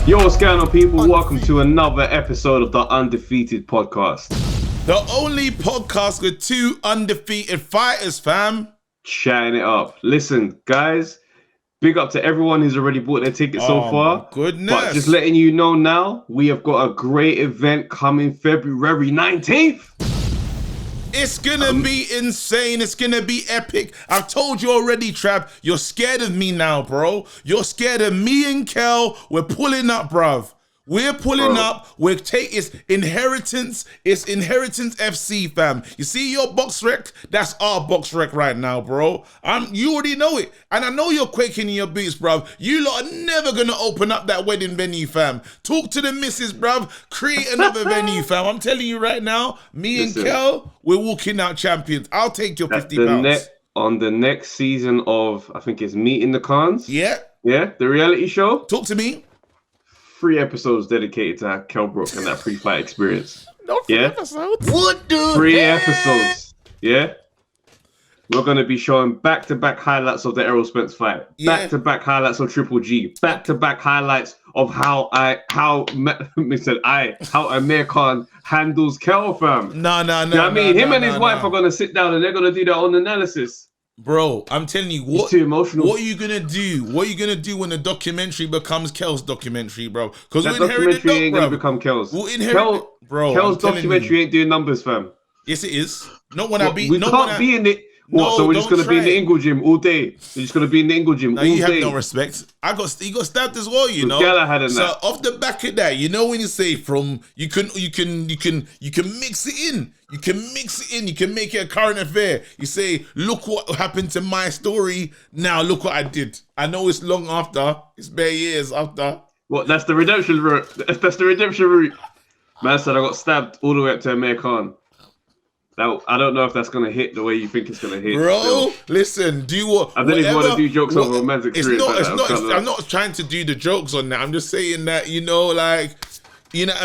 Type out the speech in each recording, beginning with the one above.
Yo, what's going on, people? Welcome to another episode of the Undefeated podcast. The only podcast with two undefeated fighters, fam. Chatting it up. Listen, guys, big up to everyone who's already bought their tickets so far. Goodness. But just letting you know now, we have got a great event coming February 19th. It's gonna be insane. It's gonna be epic. I've told you already, Trav. You're scared of me now, bro. You're scared of me and Kel. We're pulling up, bruv. We're pulling up. It's inheritance. It's inheritance FC, fam. You see your box rec? That's our box rec right now, bro. You already know it, and I know you're quaking in your boots, bruv. You lot are never gonna open up that wedding venue, fam. Talk to the missus, bruv. Create another venue, fam. I'm telling you right now. And Kel, we're walking out champions. I'll take your £50. On the next season of, I think it's Meeting the Khans. Yeah, the reality show. Talk to me. 3 episodes dedicated to Kel Brooke and that pre-fight experience. Not 3 episodes. What the 3 episodes. Yeah. We're going to be showing back-to-back highlights of the Errol Spence fight. Yeah. Back-to-back highlights of Triple G. Back-to-back highlights of how Amir Khan handles Kel, fam. No. You know what I mean? Him and his wife are going to sit down and they're going to do their own analysis. Bro, I'm telling you, it's too emotional. What are you gonna do? What are you gonna do when the documentary becomes Kel's documentary, bro? Because that documentary ain't gonna become Kel's. We'll inherit bro. Kel's documentary ain't doing numbers, fam. Yes, it is. Not when we can't be in it. What? So we're just gonna be in the Ingle gym all day. We're just gonna be in the Ingle gym all day. You have no respect. He got stabbed as well, you know. So off the back of that, you know when you say you can mix it in. You can mix it in. You can make it a current affair. You say, look what happened to my story. Now look what I did. I know it's long after. It's bare years after. What? That's the redemption route. That's the redemption route. Man said I got stabbed all the way up to Amir Khan. I don't know if that's gonna hit the way you think it's gonna hit. Bro, listen, do what? I don't even want to do jokes on romantic experience. I'm not trying to do the jokes on that. I'm just saying that, you know what I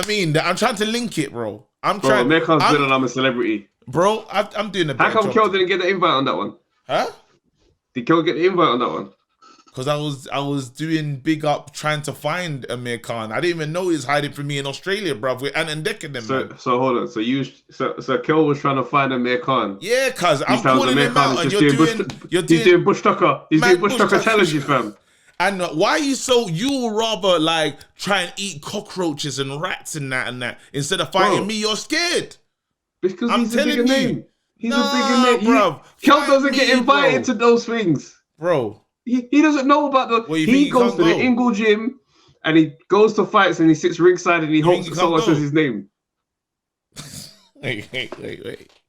mean? That I'm trying to link it, bro. Amir Khan's good and I'm a celebrity. Bro, I'm doing a better job. How come Kel didn't get the invite on that one? Huh? Did Kel get the invite on that one? Because I was doing big up trying to find Amir Khan. I didn't even know he was hiding from me in Australia, bruv. With Ant and Deck and them. So hold on. So Kel was trying to find Amir Khan. Yeah, cuz I'm calling him out and you're doing Bush Tucker. He's doing Bush Tucker challenges, fam. And why are you rather like try and eat cockroaches and rats and that instead of fighting me? You're scared. Because he's a bigger name. He's a bigger name, bro. Kel doesn't get invited to those things, bro. He doesn't know about the. He goes to the Ingle gym and he goes to fights and he sits ringside and he hopes someone says his name. Wait.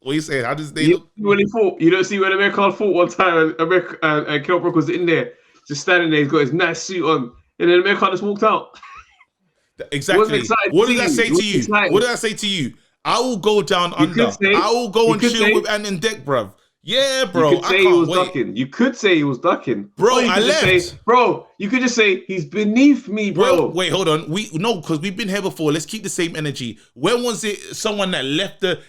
What are you saying? How does they look? When he fought, you don't see when Amir Khan fought one time and Kel Brooke was in there, just standing there. He's got his nice suit on, and then Amir Khan just walked out. Exactly. What did I say to you? What did I say to you? I will go down under. I will go and chill with Ant and Deck, bruv. Yeah, bro. You could say he was ducking. You could say he was ducking. Bro, I left. You could just say he's beneath me, bro. Wait, hold on. Because we've been here before. Let's keep the same energy. When was it someone that left the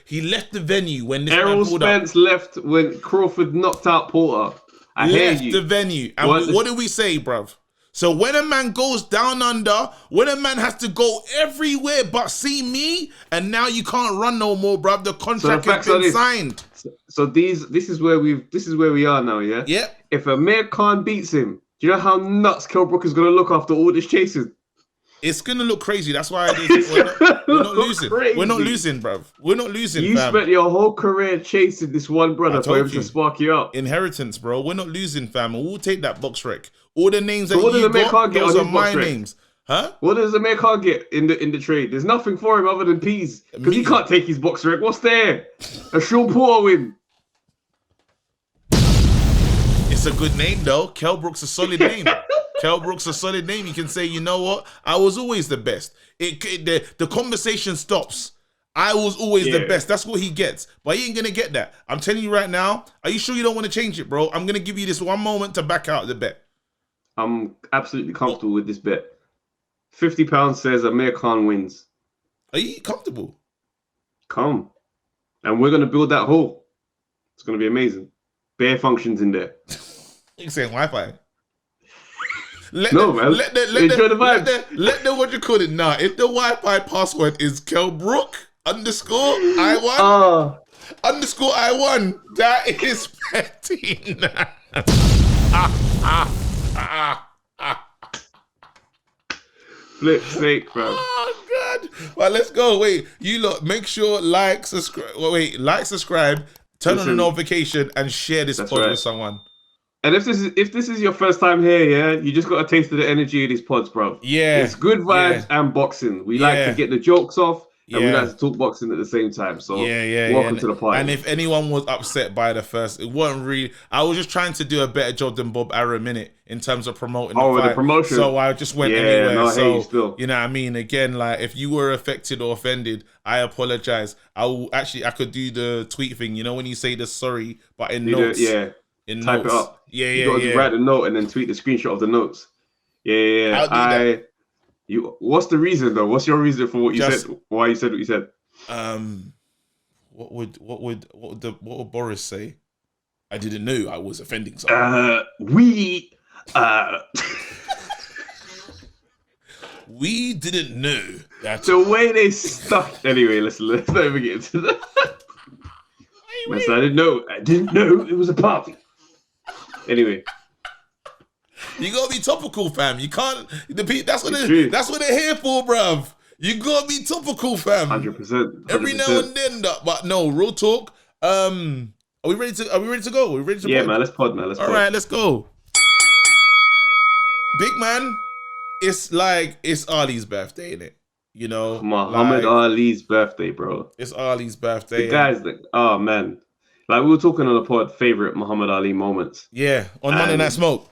venue when this Errol Spence left when Crawford knocked out Porter? I hear you. Left the venue. And what did we say, bruv? So when a man goes down under, when a man has to go everywhere but see me, and now you can't run no more, bruv. The contract has been signed. So this is where we are now, yeah? Yeah. If Amir Khan beats him, do you know how nuts Kel Brooke is gonna look after all this chasing? It's gonna look crazy. That's why we're not losing. We're not losing, bruv. We're not losing. You spent your whole career chasing this one brother for him to spark you up. Inheritance, bro. We're not losing, fam. We'll take that box rec. All the names that you got, those are my names. Huh? What does Amir Khan get in the trade? There's nothing for him other than peas. Because he can't take his box rec. What's there? A Sean Porter win. It's a good name though. Kel Brooke's a solid name. Kel Brooke's a solid name. You can say, you know what? I was always the best. The conversation stops. I was always the best. That's what he gets. But he ain't going to get that. I'm telling you right now. Are you sure you don't want to change it, bro? I'm going to give you this one moment to back out the bet. I'm absolutely comfortable with this bet. £50 says Amir Khan wins. Are you comfortable? Come. And we're going to build that hall. It's going to be amazing. Bare functions in there. You saying Wi-Fi? Let no, the, man. Enjoy the vibe. Let the what you call it now. If the Wi-Fi password is Brooke _ I1 _ I1, that is petty. Flip snake, bro. Oh God! Well, let's go. Wait, you lot, make sure like, subscribe. Like, subscribe, turn on the notification, and share this pod with someone. And if this is your first time here, yeah, you just got a taste of the energy of these pods, bro. Yeah, it's good vibes and boxing. We like to get the jokes off, and we like to talk boxing at the same time. So welcome to the party. And if anyone was upset by the first, it wasn't really. I was just trying to do a better job than Bob Arum in term of promoting the fight. The promotion. So I just went anywhere. No, so still. you know what I mean. Again, like if you were affected or offended, I apologize. I could do the tweet thing. You know when you say the sorry, but in notes. In type notes. it up. You got to write a note and then tweet the screenshot of the notes. Yeah. What's the reason though? What's your reason for what you said? Why you said what you said? What would Boris say? I didn't know I was offending someone. We didn't know that. The way they stuck. Anyway, let's not even get into that. I didn't know it was a party. Anyway, you gotta be topical, fam. You can't. That's what they're here for, bruv. You gotta be topical, fam. 100%. Every now and then, but no, real talk. Are we ready to go? Are we ready to pod? Man. Let's pod, man. All right, let's go. Big man, it's Ali's birthday, innit? You know, Muhammad Ali's birthday, bro. It's Ali's birthday. The guys that, oh man. Like we were talking on the pod, favorite Muhammad Ali moments. Yeah, on Monday Night Smoke.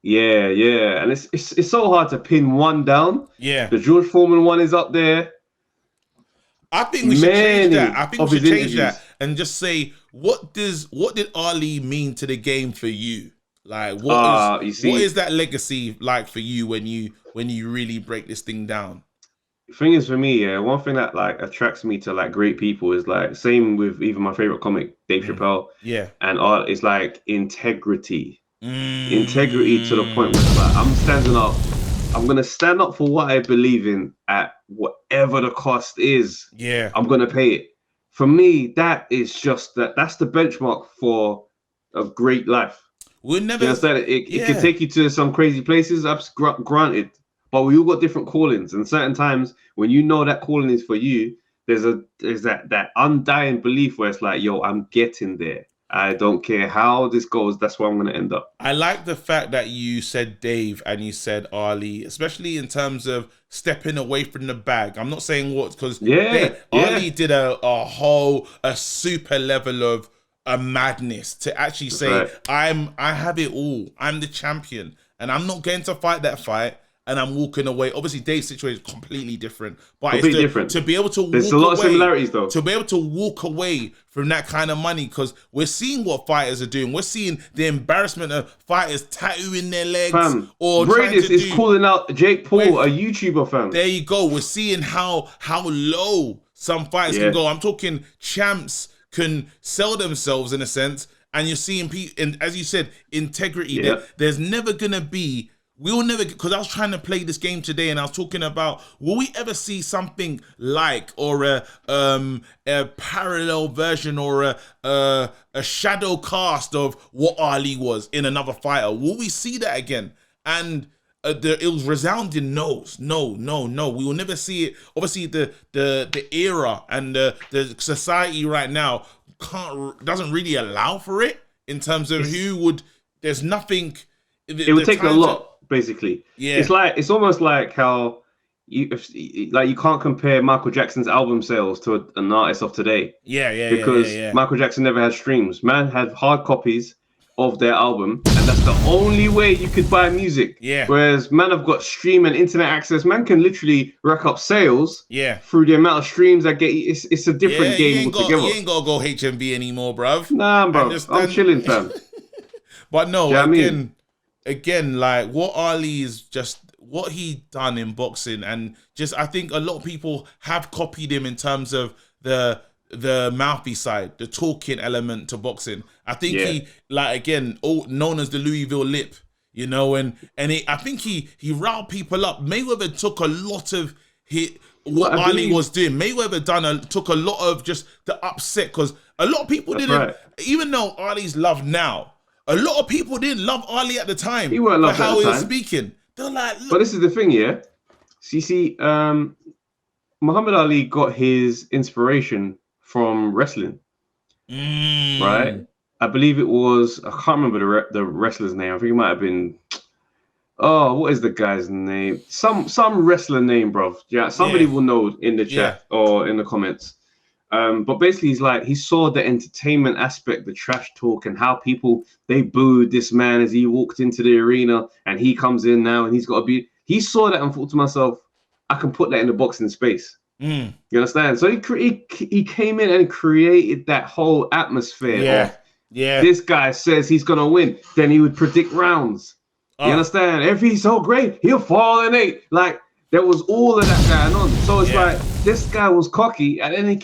Yeah, and it's so hard to pin one down. Yeah, the George Foreman one is up there. I think we should change that. I think we should change that and just say what did Ali mean to the game for you? Like what is that legacy like for you when you really break this thing down? The thing is, for me, one thing that like attracts me to like great people is like same with even my favorite comic, Dave Chappelle. Yeah, and art is like integrity. Integrity to the point where it's like I'm standing up. I'm gonna stand up for what I believe in at whatever the cost is. Yeah, I'm gonna pay it. For me, that is just that's the benchmark for a great life. We'll never. You understand? It can take you to some crazy places. Granted. But we all got different callings, and certain times when you know that calling is for you, there's that undying belief where it's like, yo, I'm getting there. I don't care how this goes. That's where I'm gonna end up. I like the fact that you said Dave and you said Ali, especially in terms of stepping away from the bag. I'm not saying what because Ali did a super level of a madness to actually say I have it all. I'm the champion, and I'm not going to fight that fight. And I'm walking away. Obviously, Dave's situation is completely different. But different. To be able to There's a lot of similarities, though. To be able to walk away from that kind of money, because we're seeing what fighters are doing. We're seeing the embarrassment of fighters tattooing their legs. Fam, or Bradis is calling out Jake Paul, a YouTuber, fam. There you go. We're seeing how low some fighters can go. I'm talking champs can sell themselves in a sense. And you're seeing people, and as you said, integrity. There's never going to be... We will never, because I was trying to play this game today and I was talking about, will we ever see something like, or a parallel version or a shadow cast of what Ali was in another fighter? Will we see that again? And it was resounding no's. No. We will never see it. Obviously, the era and the society right now doesn't really allow for it in terms of who would, there's nothing. It would take a lot. Basically, it's almost like how you can't compare Michael Jackson's album sales to an artist of today. Because Michael Jackson never had streams. Man had hard copies of their album, and that's the only way you could buy music. Whereas man have got stream and internet access. Man can literally rack up sales. Through the amount of streams I get. It's a different game altogether. You ain't gotta go HMV anymore, bruv. Nah, bro. I'm chilling, fam. But no, again, like what Ali is just what he done in boxing, and just I think a lot of people have copied him in terms of the mouthy side, the talking element to boxing. I think he known as the Louisville Lip. you know, and I think he riled people up. Mayweather took a lot of what Ali was doing. Mayweather took a lot of just the upset, because a lot of people didn't, even though Ali's loved now, a lot of people didn't love Ali at the time. He weren't loved for at how the he was time. speaking. They're like, look. But this is the thing, yeah. See, Muhammad Ali got his inspiration from wrestling, right? I believe it was, I can't remember the wrestler's name. I think it might have been, what is the guy's name? Some wrestler name, bro. Yeah, somebody will know in the chat or in the comments. But basically, he saw the entertainment aspect, the trash talk, and how people, they booed this man as he walked into the arena, and he comes in now and he's got to be. He saw that and thought to myself, I can put that in the boxing space. You understand? So he came in and created that whole atmosphere. This guy says he's gonna win, then he would predict rounds. You understand? If he's so great, he'll fall in 8. Like, there was all of that going on. So it's like, this guy was cocky, and then he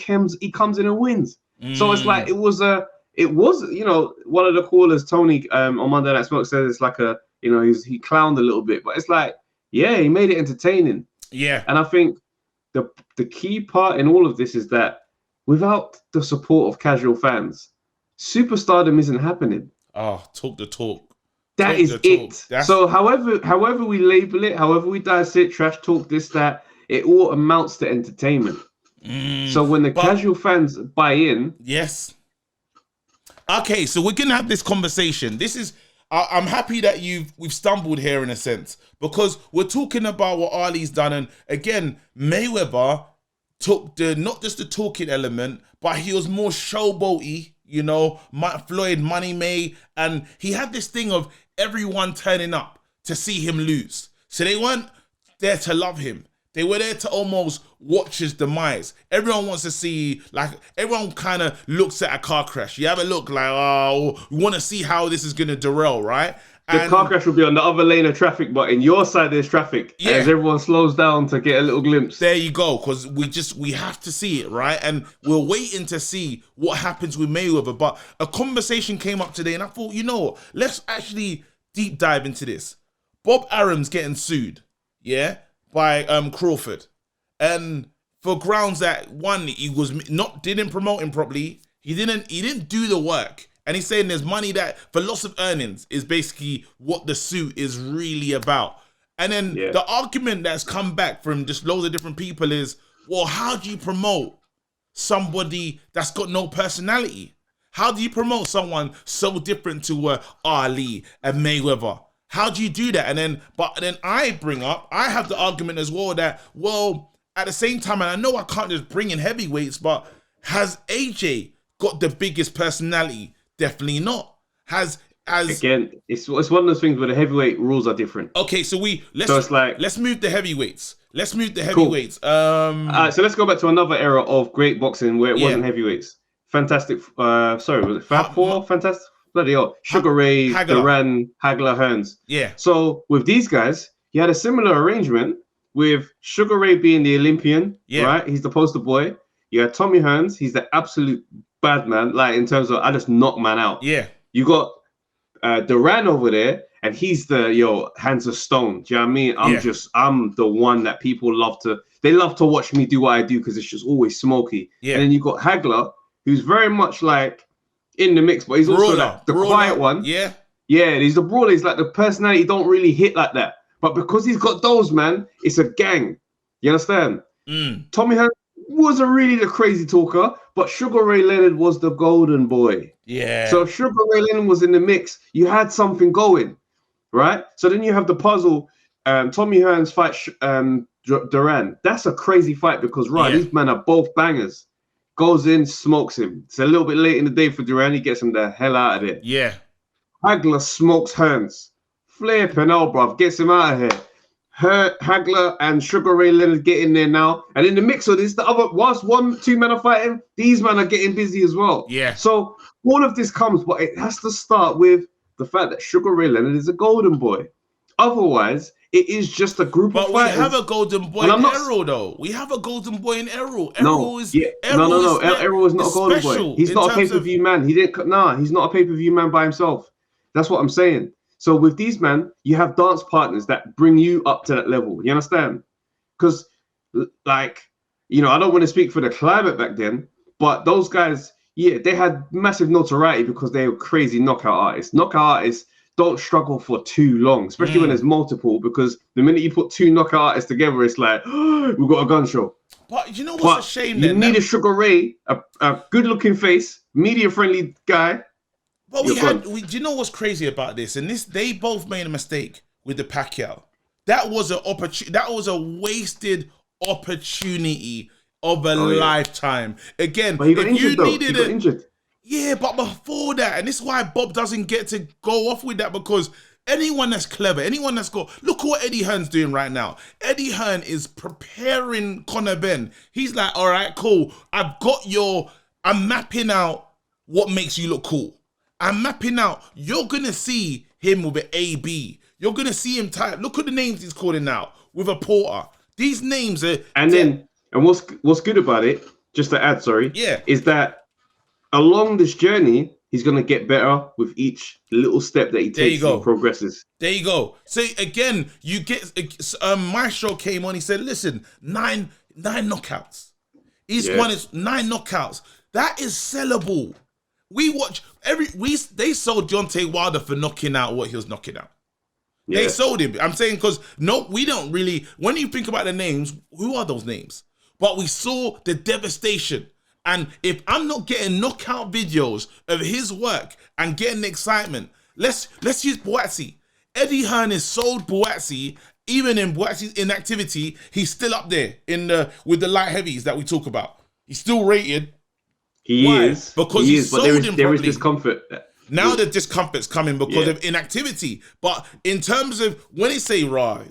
comes in and wins. So it's like, it was, you know, one of the callers, Tony, on Monday Night Smoke, said it's like he clowned a little bit, but it's like, he made it entertaining. And I think the key part in all of this is that without the support of casual fans, superstardom isn't happening. Talk the talk. That is it. So however we label it, however we dissect, trash talk, this, that, it all amounts to entertainment. So when the casual fans buy in. Yes. Okay, so we're going to have this conversation. This is, I'm happy that we've stumbled here in a sense, because we're talking about what Ali's done. And again, Mayweather took not just the talking element, but he was more showboaty, you know, Floyd, Money May, and he had this thing of everyone turning up to see him lose. So they weren't there to love him. They were there to almost watch his demise. Everyone wants to see, like, everyone kind of looks at a car crash. You have a look like, we want to see how this is going to derail, right? The car crash will be on the other lane of traffic, but in your side there's traffic. Yeah. As everyone slows down to get a little glimpse. There you go, because we have to see it, right? And we're waiting to see what happens with Mayweather. But a conversation came up today, and I thought, you know what? Let's actually deep dive into this. Bob Arum's getting sued, by Crawford, and for grounds that, one, he didn't promote him properly. He didn't do the work. And he's saying there's money that, for loss of earnings, is basically what the suit is really about. And then the argument that's come back from just loads of different people is, well, how do you promote somebody that's got no personality? How do you promote someone so different to Ali and Mayweather? How do you do that? And then I have the argument as well that, well, at the same time, and I know I can't just bring in heavyweights, but has AJ got the biggest personality? Definitely not. Again, it's one of those things where the heavyweight rules are different. Okay, so let's move the heavyweights. Cool. So let's go back to another era of great boxing where it wasn't heavyweights. Fantastic. Was it Fab Four? Fantastic. Bloody hell. Sugar Ray, Duran, Hagler, Hearns. Yeah. So with these guys, you had a similar arrangement with Sugar Ray being the Olympian, right? He's the poster boy. You had Tommy Hearns. He's the absolute bad man, like in terms of I just knock man out. Yeah. You got Duran over there, and he's the hands of stone. Do you know what I mean? I'm the one that people love to watch me do what I do because it's just always smoky. Yeah. And then you got Hagler, who's very much like in the mix, but he's also like the quiet one. Yeah. Yeah, he's the brawler. He's like the personality don't really hit like that. But because he's got those, man, it's a gang. You understand? Tommy Hearns wasn't really the crazy talker, but Sugar Ray Leonard was the golden boy. Yeah. So if Sugar Ray Leonard was in the mix, you had something going, right? So then you have the puzzle. Tommy Hearns fights Duran. That's a crazy fight because these men are both bangers. Goes in, smokes him. It's a little bit late in the day for Duran. He gets him the hell out of there. Yeah. Hagler smokes Hearns. Flipping hell, bruv. Gets him out of here. Hagler and Sugar Ray Leonard get in there now. And in the mix of this, whilst 1-2 men are fighting, these men are getting busy as well. Yeah. So all of this comes, but it has to start with the fact that Sugar Ray Leonard is a golden boy. Otherwise, it is just a group of fighters. But we have a golden boy in Errol, though. We have a golden boy in Errol. Errol is not a golden boy. He's not a pay-per-view man. He's not a pay-per-view man by himself. That's what I'm saying. So with these man, you have dance partners that bring you up to that level. You understand? Because, like, you know, I don't want to speak for the climate back then, but those guys, yeah, they had massive notoriety because they were crazy knockout artists. Knockout artists don't struggle for too long, especially when there's multiple, because the minute you put two knockout artists together, it's like, oh, we've got a gun show. But you know what's a shame you then? need a Sugar Ray, a good-looking face, media-friendly guy. But do you know what's crazy about this? And they both made a mistake with the Pacquiao. That was an opportunity. That was a wasted opportunity of a lifetime. Again, but he got injured. Yeah, but before that, and this is why Bob doesn't get to go off with that, because anyone that's clever, anyone that's got, look what Eddie Hearn's doing right now. Eddie Hearn is preparing Conor Benn. He's like, all right, cool. I'm mapping out what makes you look cool. I'm mapping out, you're going to see him with an AB. You're going to see him type. Look at the names he's calling out with a Porter. These names are... And what's good about it, just to add, is that along this journey, he's going to get better with each little step that he takes and progresses. There you go. So again, you get... Maestro came on, he said, listen, nine knockouts. He's won 9 knockouts. That is sellable. They sold Deontay Wilder for knocking out what he was knocking out. Yeah. They sold him. I'm saying because we don't really, when you think about the names, who are those names? But we saw the devastation. And if I'm not getting knockout videos of his work and getting the excitement, let's use Buatsi. Eddie Hearn has sold Buatsi. Even in Buatsi's inactivity, he's still up there with the light heavies that we talk about. He's still rated. He is. Because he sold him there is discomfort. Now the discomfort's coming because of inactivity. But in terms of when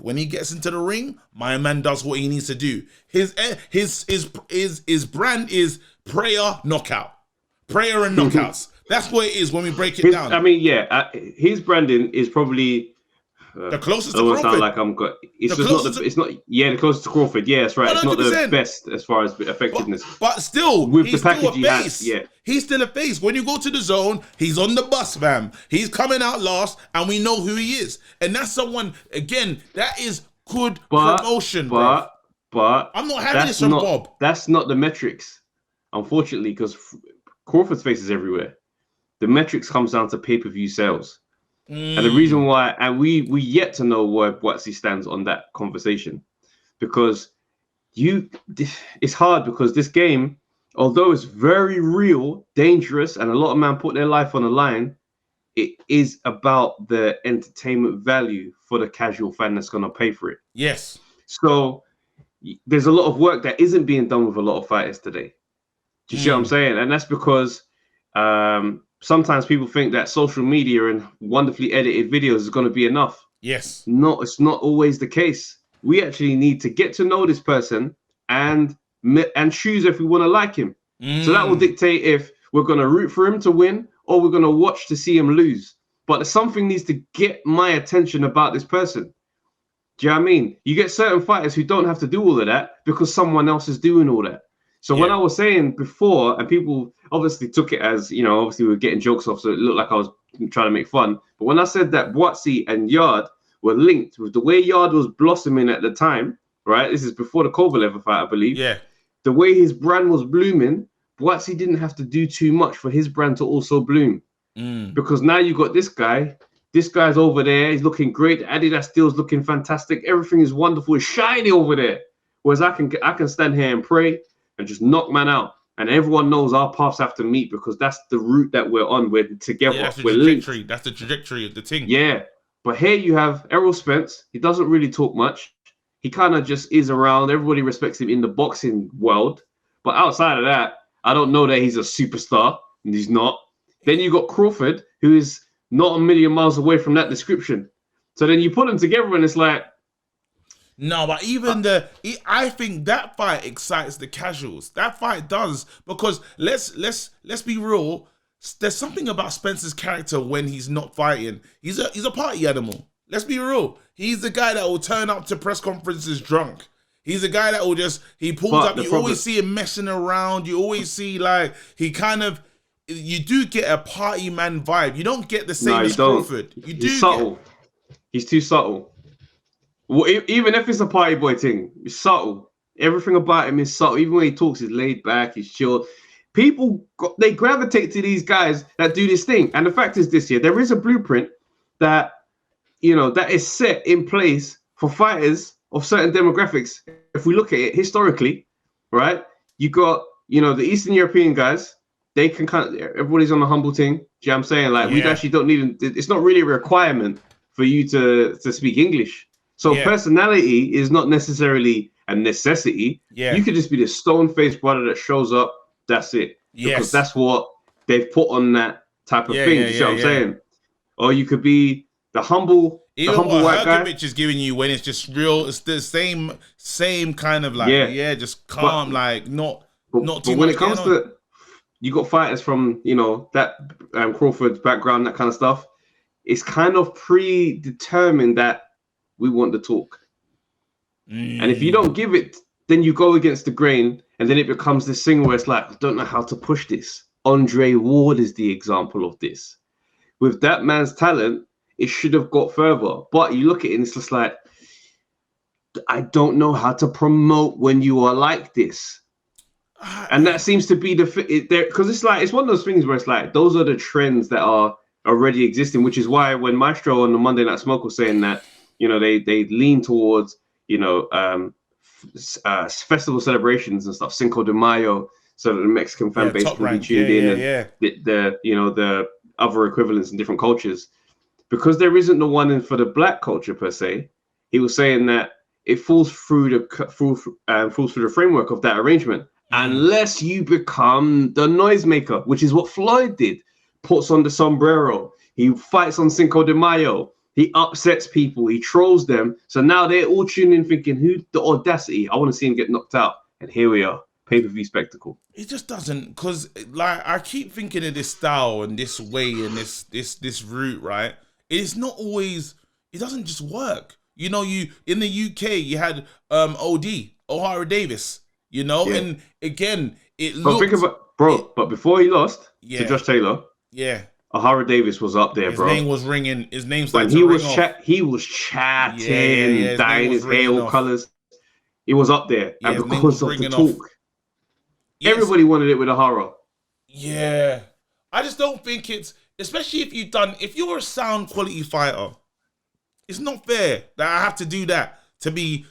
when he gets into the ring, my man does what he needs to do. His brand is prayer knockout. Prayer and knockouts. That's what it is when we break it down. I mean, his branding is probably the closest to Crawford. Sound like I'm good. It's the closest to Crawford. Yeah, that's right. 100%. It's not the best as far as effectiveness. But still, with the package he has, he's still a face. When you go to the zone, he's on the bus, fam. He's coming out last, and we know who he is. And that's someone, again, that is good promotion, bro. But I'm not having this from Bob. That's not the metrics, unfortunately, because Crawford's face is everywhere. The metrics comes down to pay-per-view sales. And the reason why, and we yet to know where Buatsi stands on that conversation, because it's hard because this game, although it's very real, dangerous, and a lot of men put their life on the line, it is about the entertainment value for the casual fan that's going to pay for it. Yes. So there's a lot of work that isn't being done with a lot of fighters today. Do you see what I'm saying? And that's because sometimes people think that social media and wonderfully edited videos is going to be enough. Yes. No, it's not always the case. We actually need to get to know this person and choose if we want to like him. So that will dictate if we're going to root for him to win or we're going to watch to see him lose. But something needs to get my attention about this person. Do you know what I mean? You get certain fighters who don't have to do all of that because someone else is doing all that. So when I was saying before, and people obviously took it as, obviously we were getting jokes off, so it looked like I was trying to make fun. But when I said that Buatsi and Yard were linked with the way Yard was blossoming at the time, right? This is before the Kovalev fight, I believe. Yeah. The way his brand was blooming, Buatsi didn't have to do too much for his brand to also bloom. Because now you got this guy. This guy's over there. He's looking great. Adidas deal's looking fantastic. Everything is wonderful. It's shiny over there. Whereas I can stand here and pray and just knock man out. And everyone knows our paths have to meet because that's the route that we're on. We're together. Yeah, we're linked. That's the trajectory of the thing. Yeah. But here you have Errol Spence. He doesn't really talk much. He kind of just is around. Everybody respects him in the boxing world. But outside of that, I don't know that he's a superstar. And he's not. Then you got Crawford, who is not a million miles away from that description. So then you put them together and it's like, no, but even I think that fight excites the casuals. That fight does, because let's be real. There's something about Spencer's character when he's not fighting. He's a party animal. Let's be real. He's the guy that will turn up to press conferences drunk. He's a guy that will he pulls up. You always see him messing around. You always see he kind of you do get a party man vibe. You don't get the same as Crawford. He's subtle. He's too subtle. Well, even if it's a party boy thing, it's subtle. Everything about him is subtle. Even when he talks, he's laid back, he's chill. People, they gravitate to these guys that do this thing. And the fact is this year, there is a blueprint that, that is set in place for fighters of certain demographics. If we look at it historically, right? You got, the Eastern European guys, they can everybody's on the humble thing. Do you know what I'm saying? Like, we actually don't need, it's not really a requirement for you to speak English. So personality is not necessarily a necessity. Yeah. You could just be the stone-faced brother that shows up. That's it. Yes. Because that's what they've put on that type of thing. You see what I'm saying? Or you could be the humble white guy. Is giving you when it's just real. It's the same kind of like just calm, but not too much. But when it comes to, you got fighters from that Crawford's background, that kind of stuff. It's kind of predetermined that we want the talk. And if you don't give it, then you go against the grain, and then it becomes this thing where it's like, I don't know how to push this. Andre Ward is the example of this. With that man's talent, it should have got further. But you look at it and it's just like, I don't know how to promote when you are like this. And that seems to be because it's one of those things where it's like, those are the trends that are already existing, which is why when Maestro on the Monday Night Smoke was saying that, they lean towards, festival celebrations and stuff, Cinco de Mayo, so that the Mexican fan base can be tuned in, and the other equivalents in different cultures, because there isn't the one in for the black culture per se. He was saying that it falls through the framework of that arrangement unless you become the noisemaker, which is what Floyd did. Puts on the sombrero, he fights on Cinco de Mayo. He upsets people. He trolls them. So now they're all tuning in thinking, who the audacity? I want to see him get knocked out. And here we are. Pay-per-view spectacle. It just doesn't, because like I keep thinking of this style and this way and this route, right? It's not always, it doesn't just work. You in the UK you had O'Hara Davis, and again it looked, think about but before he lost to Josh Taylor, O'Hara Davis was up there, bro. His name was ringing. His name started he was chatting, dyeing his hair all colors. He was up there, and because of the talk, everybody wanted it with O'Hara. Yeah, I just don't think it's, especially if you're a sound quality fighter, it's not fair that I have to do that to be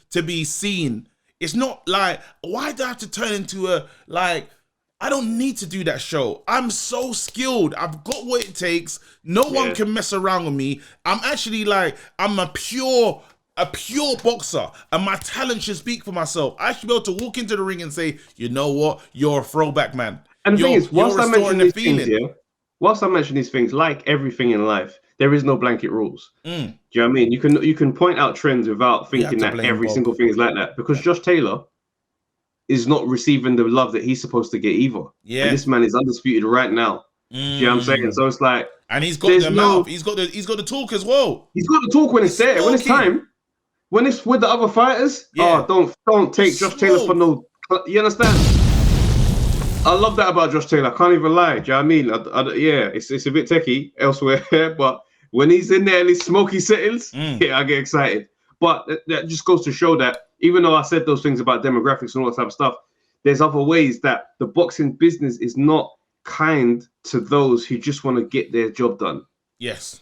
seen. It's not like, why do I have to turn into I don't need to do that show. I'm so skilled. I've got what it takes. No one can mess around with me. I'm actually I'm a pure boxer, and my talent should speak for myself. I should be able to walk into the ring and say, you know what? You're a throwback, man. And the thing is, whilst I mention these things, like everything in life, there is no blanket rules. Do you know what I mean? You can point out trends without thinking that every single thing is like that, because Josh Taylor is not receiving the love that he's supposed to get either. Yeah. And this man is undisputed right now. Do you know what I'm saying? So it's like, and he's got the mouth. He's got the talk as well. He's got the talk when it's there. Talking. When it's time. When it's with the other fighters, don't take Josh Taylor for no. You understand? I love that about Josh Taylor. I can't even lie. Do you know what I mean? It's a bit techie elsewhere, but when he's in there in these smoky settings, I get excited. But that just goes to show that even though I said those things about demographics and all that type of stuff, there's other ways that the boxing business is not kind to those who just want to get their job done. Yes.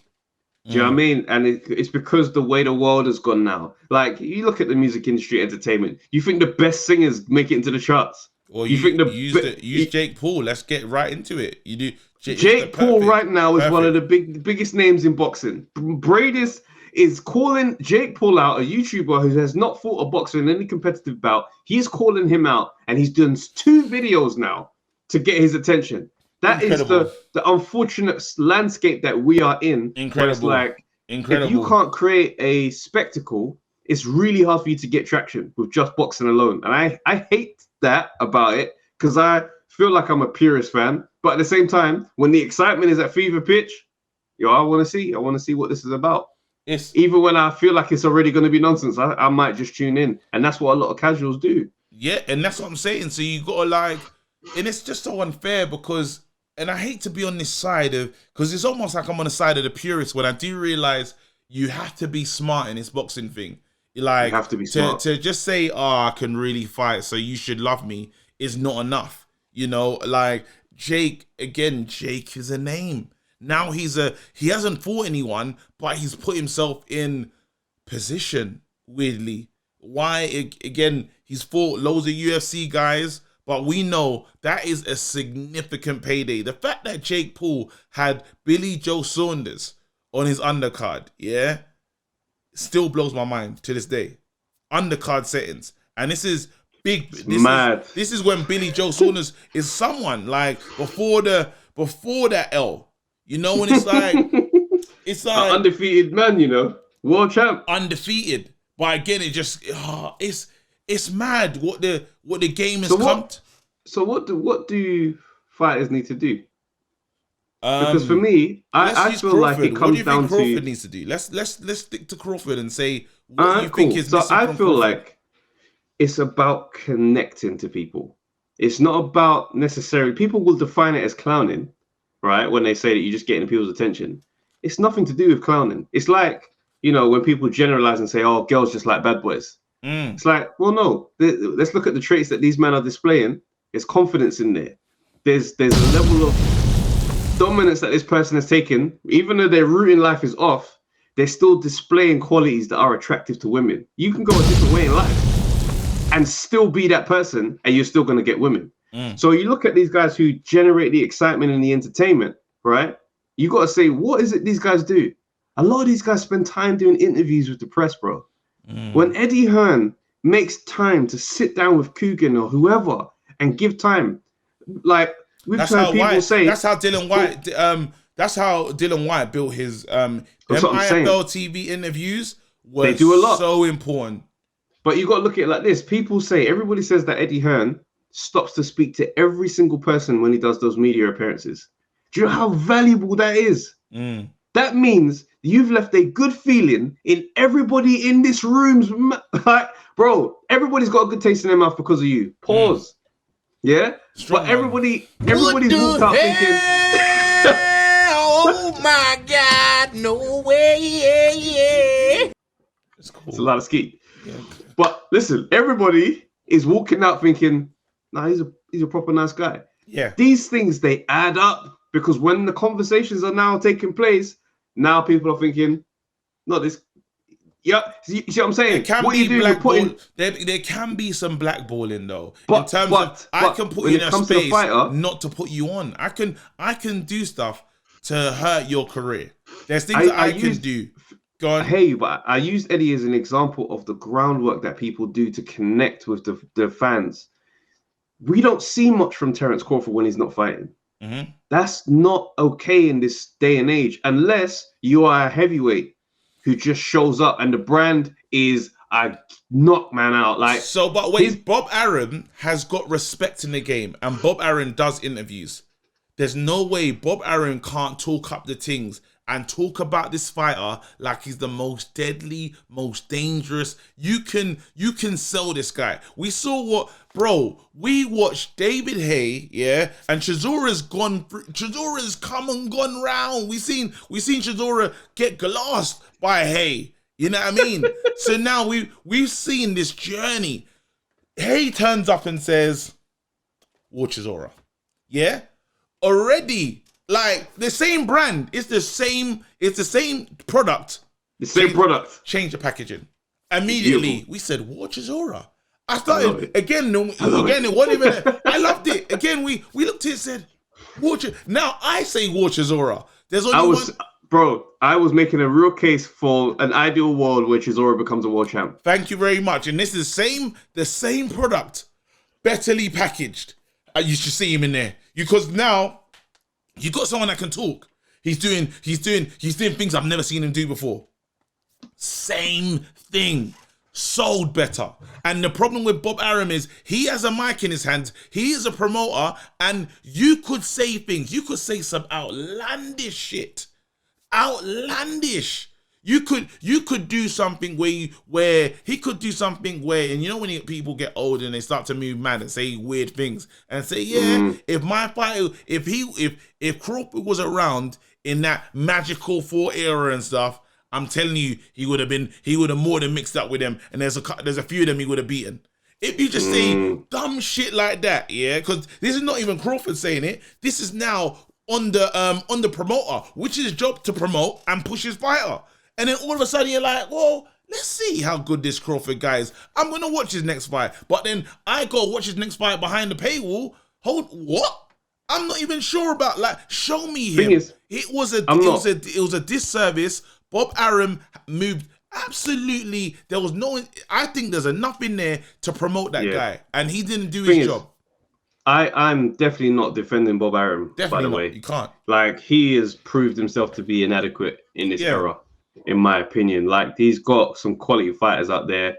Do you know what I mean? And it's because the way the world has gone now. Like, you look at the music industry, entertainment. You think the best singers make it into the charts? Or you think use Jake Paul. Let's get right into it. You do Jake Paul right now is one of the biggest names in boxing. Bradis is calling Jake Paul out, a YouTuber who has not fought a boxer in any competitive bout. He's calling him out, and he's done 2 videos now to get his attention. That Incredible. Is the unfortunate landscape that we are in. Incredible. If you can't create a spectacle, it's really hard for you to get traction with just boxing alone. And I hate that about it, because I feel like I'm a purist fan. But at the same time, when the excitement is at fever pitch, I want to see what this is about. Even when I feel like it's already going to be nonsense, I might just tune in. And that's what a lot of casuals do. Yeah, and that's what I'm saying. So you got to and it's just so unfair, because and I hate to be on this side of, because it's almost like I'm on the side of the purists when I do realize you have to be smart in this boxing thing. Like, you have to be smart. To just say, oh, I can really fight, so you should love me, is not enough. You know, like Jake, again, Jake is a name. Now he hasn't fought anyone, but he's put himself in position, weirdly. Why? Again, he's fought loads of UFC guys, but we know that is a significant payday. The fact that Jake Paul had Billy Joe Saunders on his undercard, yeah, still blows my mind to this day. Undercard settings. And this is big. This is when Billy Joe Saunders is someone, like, before that L. You know, when it's like an undefeated man, you know, world champ, undefeated. But again, it just it's mad what the game has come. So what do fighters need to do? Because for me, I feel like it comes down to what do you think Crawford needs to do. Let's stick to Crawford and say what do you think is missing. So I feel like it's about connecting to people. It's not about necessarily, people will define it as clowning, right? When they say that you're just getting people's attention. It's nothing to do with clowning. It's like, you know, when people generalize and say, oh, girls just like bad boys. It's like, well, no. Let's look at the traits that these men are displaying. There's confidence in there. There's a level of dominance that this person has taken. Even though their route in life is off, they're still displaying qualities that are attractive to women. You can go a different way in life and still be that person, and you're still going to get women. So you look at these guys who generate the excitement and the entertainment, right? You got to say, what is it these guys do? A lot of these guys spend time doing interviews with the press, bro. When Eddie Hearn makes time to sit down with Coogan or whoever and give time, like we've heard people say, that's how Dylan White. That's how Dylan White built his them IFL TV interviews. They do a lot. So important. But you got to look at it like this. Everybody says that Eddie Hearn stops to speak to every single person when he does those media appearances. Do you know how valuable that is? That means you've left a good feeling in everybody in this room's like, bro, everybody's got a good taste in their mouth because of you. Pause. Yeah? Strong, but everybody's walked out thinking, oh my God, no way. It's cool. It's a lot of ski. Yeah. But listen, everybody is walking out thinking, nah, he's a proper nice guy. Yeah. These things, they add up, because when the conversations are now taking place, now people are thinking, no, this. Yeah, you see what I'm saying? There can be some blackballing though. In terms of, I can put you in a space not to put you on. I can do stuff to hurt your career. There's things I can do. Go on. Hey, but I used Eddie as an example of the groundwork that people do to connect with the fans. We don't see much from Terence Crawford when he's not fighting. That's not okay in this day and age, unless you are a heavyweight who just shows up and the brand is a knock man out. Like, so, but wait, Bob Arum has got respect in the game, and Bob Arum does interviews. There's no way Bob Arum can't talk up the things and talk about this fighter like he's the most deadly, most dangerous. You can sell this guy. We saw what, bro, we watched David Haye, yeah, and Chizora's come and gone round. We seen Chizora get glassed by Haye. You know what I mean? So now we've seen this journey. Haye turns up and says, "War Chisora." Yeah? Already. Like, the same brand, it's the same product. The same product. Change the packaging. Immediately, we said, War Chisora. I started, again, it wasn't even, I loved it. Again, we looked at it and said, War Chisora. Now I say War Chisora. There's only one. Bro, I was making a real case for an ideal world where Chisora becomes a world champ. Thank you very much. And this is the same product, betterly packaged. You should see him in there. Because now, you got someone that can talk. He's doing things I've never seen him do before. Same thing. Sold better. And the problem with Bob Arum is he has a mic in his hands. He is a promoter, and you could say things. You could say some outlandish shit. Outlandish. You could do something where he could do something where, and you know when people get older and they start to move mad and say weird things and say, if my fighter, if Crawford was around in that magical 4 era and stuff, I'm telling you, he would have more than mixed up with them, and there's a few of them he would have beaten. If you just say dumb shit like that, yeah, because this is not even Crawford saying it. This is now on the promoter, which is his job to promote and push his fighter. And then all of a sudden you're like, well, let's see how good this Crawford guy is. I'm going to watch his next fight. But then I go watch his next fight behind the paywall. What? I'm not even sure about, like, show me him. It was a disservice. Bob Arum moved absolutely. I think there's enough in there to promote that guy. And he didn't do his job. I'm definitely not defending Bob Arum, by the way. You can't. Like, he has proved himself to be inadequate in this era, in my opinion. Like, he's got some quality fighters out there,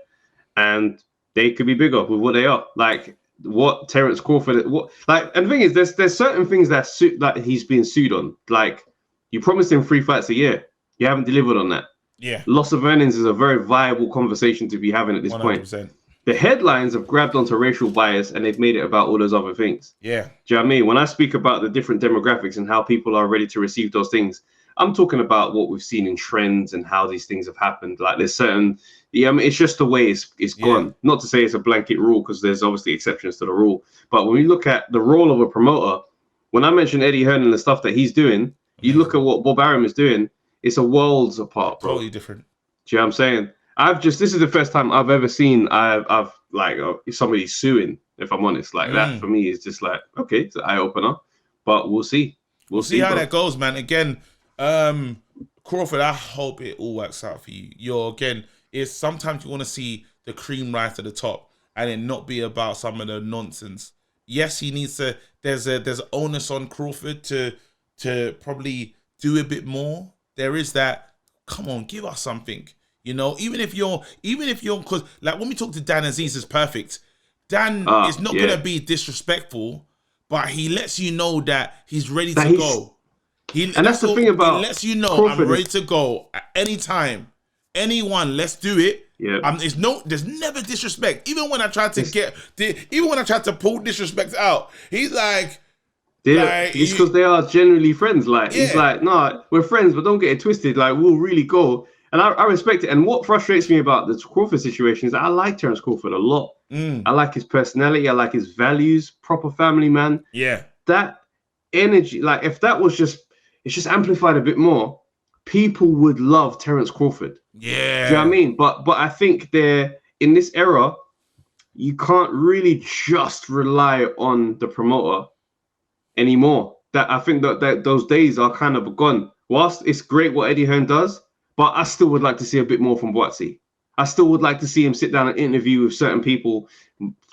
and they could be bigger with what they are. Like, what Terence Crawford, and the thing is, there's certain things that he's being sued on. Like, you promised him 3 fights a year. You haven't delivered on that. Yeah. Loss of earnings is a very viable conversation to be having at this 100%. Point. The headlines have grabbed onto racial bias and they've made it about all those other things. Yeah. Do you know what I mean? When I speak about the different demographics and how people are ready to receive those things, I'm talking about what we've seen in trends and how these things have happened. Like, there's certain, it's just the way it's gone. Not to say it's a blanket rule, because there's obviously exceptions to the rule. But when we look at the role of a promoter, when I mentioned Eddie Hearn and the stuff that he's doing, you look at what Bob Arum is doing, it's a worlds apart, bro. Totally different. Do you know what I'm saying? This is the first time I've ever seen somebody suing, if I'm honest. Like, that for me is just like, okay, it's an eye opener, but we'll see. We'll see how that goes, man. Again, Crawford, I hope it all works out for you. It's sometimes you want to see the cream rise to the top and it not be about some of the nonsense. Yes, he needs to, there's onus on Crawford to probably do a bit more. There is that, come on, give us something. You know, even if you're, because like when we talk to Dan Aziz is perfect. Dan is not going to be disrespectful, but he lets you know that he's ready to go. That's the thing about he lets you know Crawford. I'm ready to go at any time. Anyone, let's do it. Yeah. There's never disrespect. Even when I tried to pull disrespect out, he's like, it's because they are generally friends. Like, he's like, no, we're friends, but don't get it twisted. Like, we'll really go. And I respect it. And what frustrates me about the Crawford situation is that I like Terence Crawford a lot. I like his personality. I like his values. Proper family man. Yeah. That energy, like, if that was it's just amplified a bit more, people would love Terence Crawford. Yeah. Do you know what I mean? But I think in this era, you can't really just rely on the promoter anymore. That I think that those days are kind of gone. Whilst it's great what Eddie Hearn does, but I still would like to see a bit more from Boatsy. I still would like to see him sit down and interview with certain people.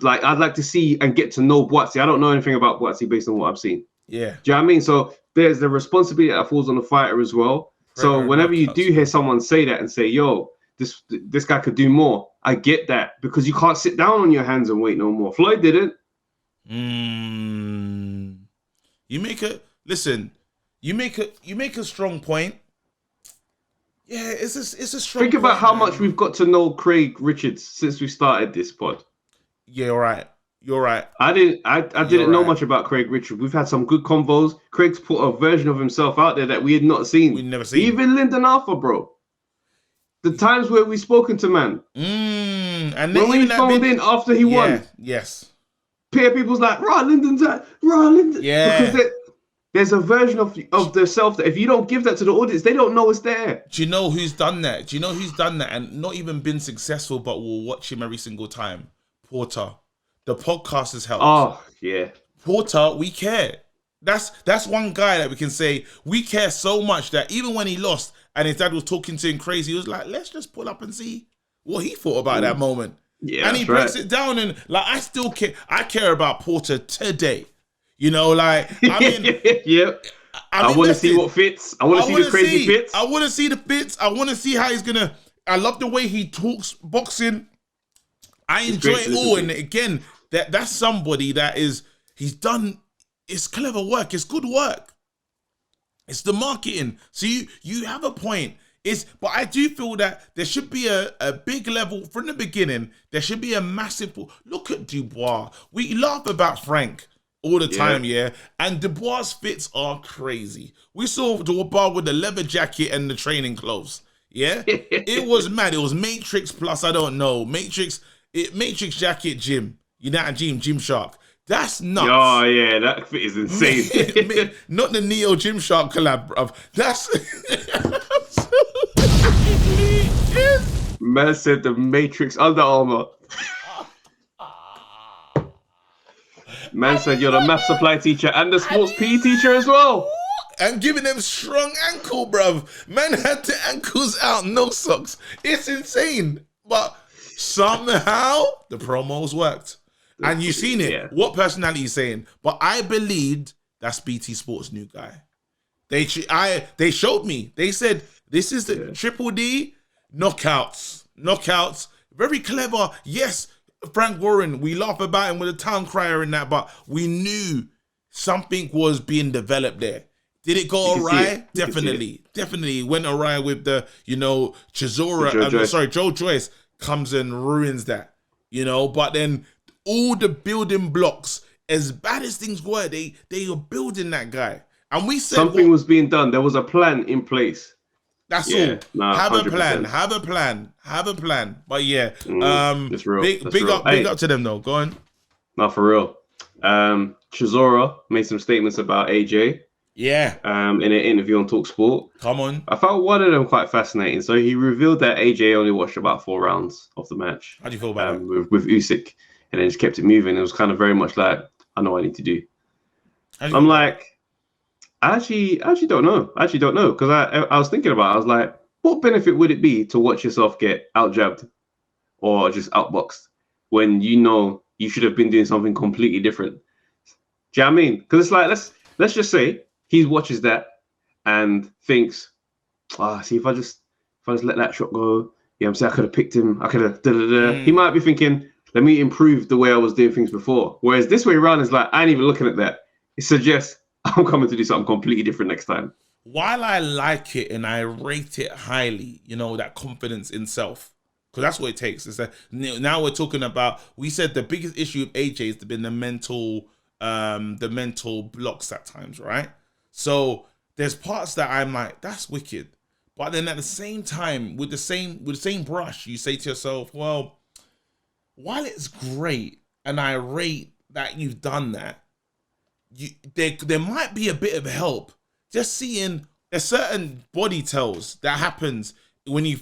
Like, I'd like to see and get to know Boatsy. I don't know anything about Boatsy based on what I've seen. Yeah. Do you know what I mean? So there's the responsibility that falls on the fighter as well. So whenever you do hear someone say that and say, yo, this guy could do more, I get that, because you can't sit down on your hands and wait no more. Floyd didn't. You make a strong point. Yeah, it's a strong Think about point, how man. much we've got to know Craig Richards since we started this pod. Yeah, you're right. I didn't know much about Craig Richards. We've had some good convos. Craig's put a version of himself out there that we had not seen. We've never seen. Even Lyndon Arthur, bro. The times where we've spoken to man. And when we phoned in after he won. Yes. Peer people's like, Lyndon's that. Lyndon. Yeah. Because there's a version of the self that if you don't give that to the audience, they don't know it's there. Do you know who's done that? And not even been successful, but we'll watch him every single time? Porter. The podcast has helped. Oh, yeah. Porter, we care. That's one guy that we can say we care so much that even when he lost and his dad was talking to him crazy, he was like, let's just pull up and see what he thought about that moment. Yeah, and he breaks it down, and like, I still care. I care about Porter today. You know, like, I mean, yeah. I want to see what fits. I want to see the crazy fits. I want to see the fits. I want to see how he's gonna. I love the way he talks boxing. I enjoy it all, and again, that's somebody that he's done. It's clever work. It's good work. It's the marketing. So you have a point. But I do feel that there should be a big level from the beginning. There should be a massive. Look at Dubois. We laugh about Frank all the time, yeah. And Dubois' fits are crazy. We saw Dubois with the leather jacket and the training clothes. Yeah, it was mad. It was Matrix plus I don't know Matrix jacket gym. You know, Gymshark. That's nuts. Oh yeah, that fit is insane. Not the Neo Gymshark collab, bruv. That's man said the Matrix Under Armour. Man said you're the math supply teacher and the sports PE teacher as well. And giving them strong ankle, bruv. Man had the ankles out, no socks. It's insane. But somehow the promos worked. And you've seen it. Yeah. What personality is saying? But I believed that's BT Sports' new guy. They showed me. They said, this is the Triple D knockouts. Very clever. Yes, Frank Warren, we laugh about him with a town crier and that, but we knew something was being developed there. Did it go awry? Definitely went awry with the, Joe Joyce comes and ruins that, but then all the building blocks, as bad as things were, they were building that guy. And we said something was being done. There was a plan in place. That's all. Nah, have 100%. Have a plan. But yeah, it's real. Big up to them though. Go on. No, for real. Chisora made some statements about AJ. Yeah. In an interview on TalkSport. Come on. I found one of them quite fascinating. So he revealed that AJ only watched about 4 rounds of the match. How do you feel about that? With Usyk, and then just kept it moving. It was kind of very much like, I know what I need to do. I'm like, I actually don't know. Because I was thinking about it. I was like, what benefit would it be to watch yourself get out-jabbed or just outboxed when you know you should have been doing something completely different? Do you know what I mean? Because it's like, let's just say he watches that and thinks, see, if I just let that shot go, I'm saying I could have picked him. I could have He might be thinking, let me improve the way I was doing things before. Whereas this way around is like, I ain't even looking at that. It suggests I'm coming to do something completely different next time. While I like it and I rate it highly, that confidence in self, because that's what it takes. It's that now we're talking about, we said the biggest issue of AJ has been the mental blocks at times, right? So there's parts that I'm like, that's wicked. But then at the same time, with the same brush, you say to yourself, well, while it's great and I rate that you've done that, there might be a bit of help just seeing a certain body tells that happens when you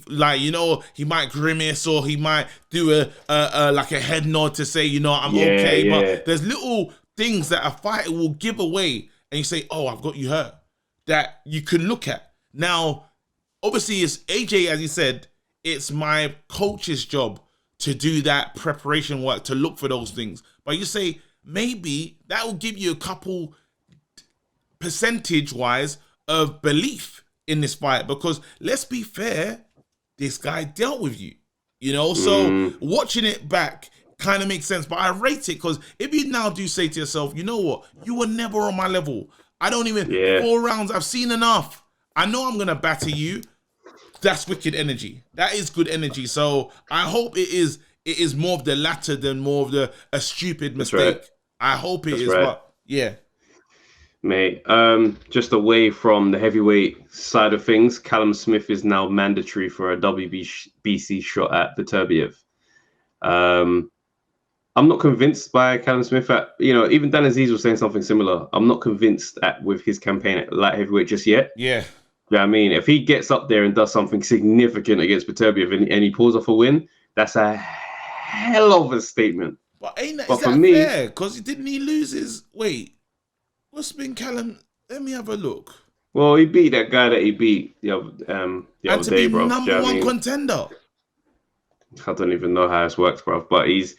he might grimace or he might do a like a head nod to say, I'm okay. Yeah. But there's little things that a fighter will give away and you say, oh, I've got you hurt, that you can look at. Now, obviously it's AJ, as you said, it's my coach's job to do that preparation work, to look for those things. But you say, maybe that will give you a couple percentage-wise of belief in this fight, because let's be fair, this guy dealt with you, So watching it back kind of makes sense, but I rate it because if you now do say to yourself, you know what, you were never on my level. I don't even 4 rounds. I've seen enough. I know I'm gonna batter you. That's wicked energy. That is good energy. So I hope it is more of the latter than more of a stupid mistake. Right. I hope it is. Right. But yeah. Mate, just away from the heavyweight side of things, Callum Smith is now mandatory for a WBC shot at Beterbiev. I'm not convinced by Callum Smith even Dan Aziz was saying something similar. I'm not convinced with his campaign at light heavyweight just yet. Yeah. You know what I mean? If he gets up there and does something significant against Beterbiev and he pulls off a win, that's a hell of a statement. But is that fair? Because didn't he lose his... Wait, what's been Callum? Let me have a look. Well, he beat that guy that he beat the other day, bro. Number one contender. I don't even know how this works, bro. But he's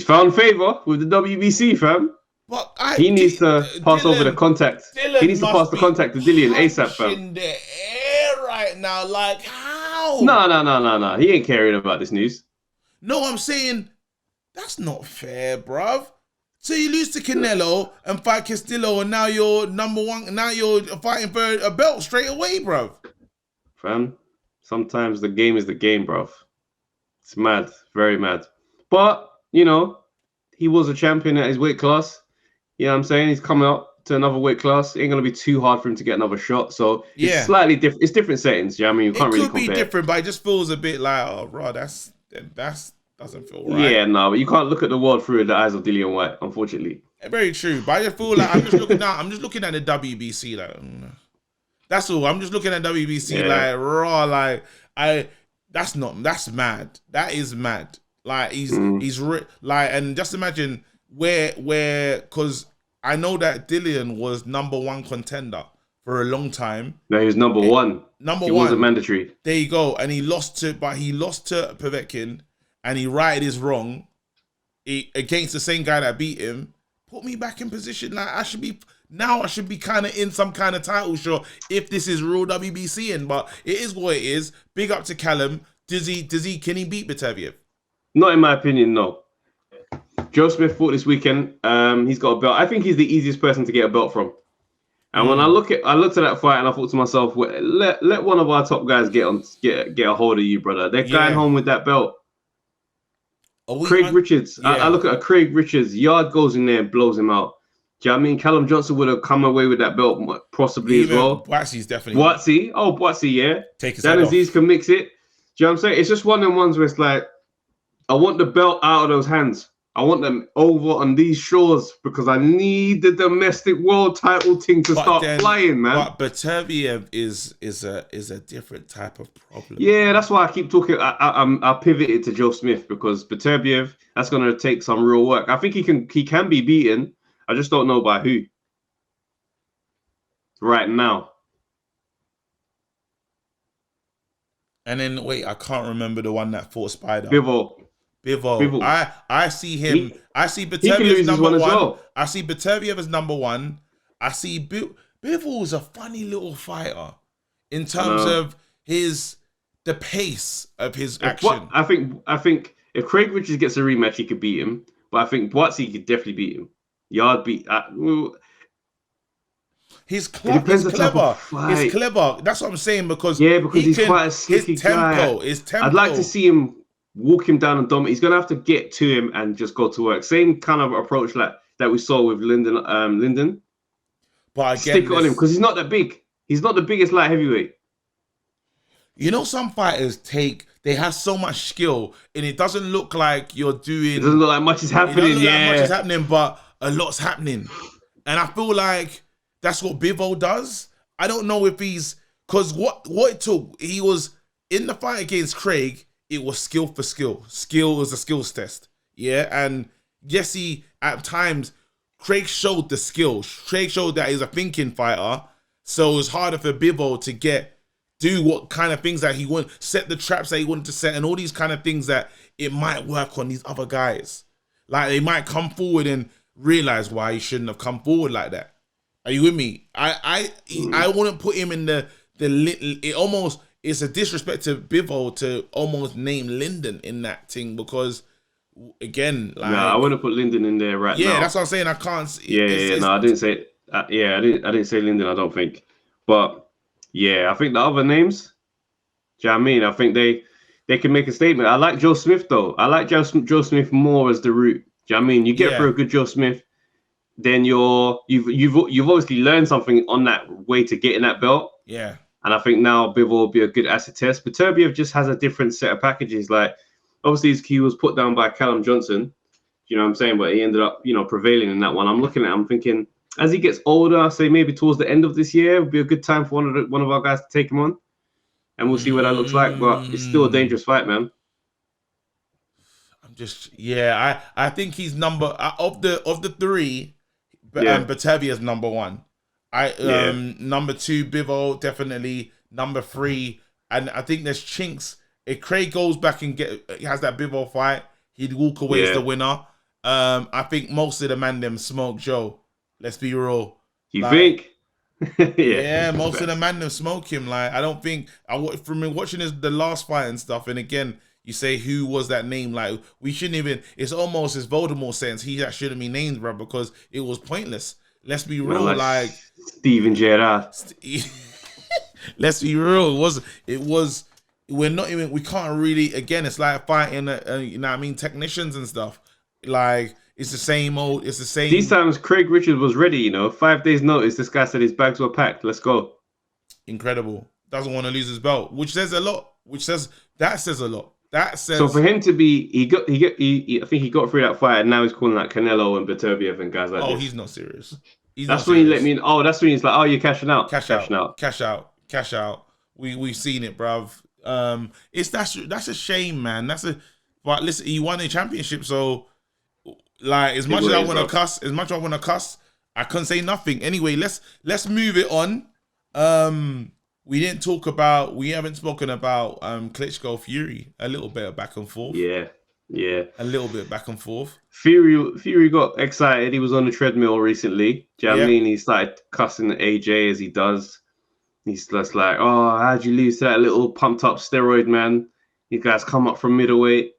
found favor with the WBC, fam. But he needs to pass over the contact. He needs to pass the contact to Dillian ASAP, fam. In the air right now, like how? No. He ain't caring about this news. No, I'm saying that's not fair, bruv. So you lose to Canelo and fight Castillo, and now you're number one. Now you're fighting for a belt straight away, bruv. Fam, Sometimes the game is the game, bro. It's mad, very mad. But, you know, he was a champion at his weight class. You know what I'm saying? He's coming up to another weight class. It ain't going to be too hard for him to get another shot. So it's slightly different. It's different settings. Yeah, I mean, you can't really compare. It could be different, but it just feels a bit like, oh, bro, that's doesn't feel right. Yeah, no, but you can't look at the world through the eyes of Dillian White, unfortunately. Very true. But I just feel like I'm just looking at the WBC like that's all. I'm just looking at WBC like raw, like that's mad. That is mad. Like like, and just imagine where because I know that Dillian was #1 contender for a long time. No, he was number one. He wasn't mandatory. There you go. And he lost to Povetkin, and he righted his wrong against the same guy that beat him. Put me back in position. Like I should be kind of in some kind of title shot if this is real WBC in, but it is what it is. Big up to Callum. Can he beat Beterbiev? Not in my opinion, no. Joe Smith fought this weekend. He's got a belt. I think he's the easiest person to get a belt from. And when I looked at that fight and I thought to myself, let one of our top guys get a hold of you, brother. They're going home with that belt. Craig Richards. I look at a Craig Richards. Yard goes in there and blows him out. Do you know what I mean? Callum Johnson would have come away with that belt possibly as well. Boatsy's definitely. Boatsy, yeah. Take his head off. Aziz can mix it. Do you know what I'm saying? It's just one of them ones where it's like, I want the belt out of those hands. I want them over on these shores because I need the domestic world title thing to start flying, man. But Beterbiev is a different type of problem. Yeah, that's why I keep talking. I pivoted to Joe Smith because Beterbiev, that's going to take some real work. I think he can be beaten. I just don't know by who. Right now. And then wait, I can't remember the one that fought Spider. Bivol. I see him. I see Beterbiev as number one. Well. I see Beterbiev as number one. I see Bivol is a funny little fighter in terms of the pace of his action. I think if Craig Richards gets a rematch, he could beat him. But I think Boatsy could definitely beat him. Yard beat. He's clever. He's clever. That's what I'm saying because he's quite a slicky guy. His tempo. I'd like to see him walk him down and dominate. He's gonna have to get to him and just go to work. Same kind of approach like that we saw with Lyndon. But again, stick it on him because he's not that big. He's not the biggest light heavyweight. You know, some fighters they have so much skill, and it doesn't look like you're doing. It doesn't look like much is happening. Much is happening, but a lot's happening, and I feel like that's what Bivol does. I don't know if he's because what it took. He was in the fight against Craig. It was skill for skill. Skill was a skills test. Yeah, and yes, at times Craig showed the skills. Craig showed that he's a thinking fighter, so it was harder for Bivol to do what kind of things that he wanted, set the traps that he wanted to set, and all these kind of things that it might work on these other guys. Like they might come forward and realize why he shouldn't have come forward like that. Are you with me? I wouldn't put him in the it's a disrespect to Bivol to almost name Lyndon in that thing because again, like I wouldn't put Lyndon in there right now. Yeah, that's what I'm saying. I can't. No, I didn't say. I didn't say Lyndon. I don't think, but. Yeah, I think the other names, do you know what I mean? I think they can make a statement. I like Joe Smith, though. I like Joe Smith more as the route. Do you know what I mean? You get through a good Joe Smith, then you've obviously learned something on that way to getting that belt. Yeah. And I think now Bivol will be a good acid test. But Beterbiev just has a different set of packages. Like, obviously, he was put down by Callum Johnson. You know what I'm saying? But he ended up, prevailing in that one. I'm looking at him thinking, as he gets older, I say maybe towards the end of this year, would be a good time for one of our guys to take him on, and we'll see what that looks like. But it's still a dangerous fight, man. I think he's number of the three. Beterbiev's number one. Number two, Bivol definitely. Number three, and I think there's chinks. If Craig goes back and has that Bivol fight, he'd walk away as the winner. I think most of the man them smoke Joe. Let's be real. You think? Most of the man them smoke him. Like I don't think from watching the last fight and stuff. And again, you say who was that name? Like we shouldn't even. It's almost as Voldemort sense. He that shouldn't be named, bro, because it was pointless. Let's be real. Like Steven Gerrard. Let's be real. It was we can't really, again, it's like fighting, you know what I mean, technicians and stuff. Like, it's the same. These times, Craig Richards was ready, 5 days notice. This guy said his bags were packed. Let's go. Incredible. Doesn't want to lose his belt, which says a lot. That says a lot. So for him to be, I think he got through that fight, and now he's calling like Canelo and Beterbiev and guys like this. Oh, he's not serious. That's when he let me. Oh, that's when he's like, oh, you're cashing out. Cash out. We've seen it, bruv. That's a shame, man. But listen, he won a championship, so like as much as I want to cuss, I couldn't say nothing. Anyway, let's move it on. We haven't spoken about Klitschko Fury. A little bit of back and forth. Yeah. A little bit back and forth. Fury got excited. He was on the treadmill recently. Do you know what I mean? He started cussing AJ as he does. He's just like, oh, how'd you lose to that little pumped up steroid man? You guys come up from middleweight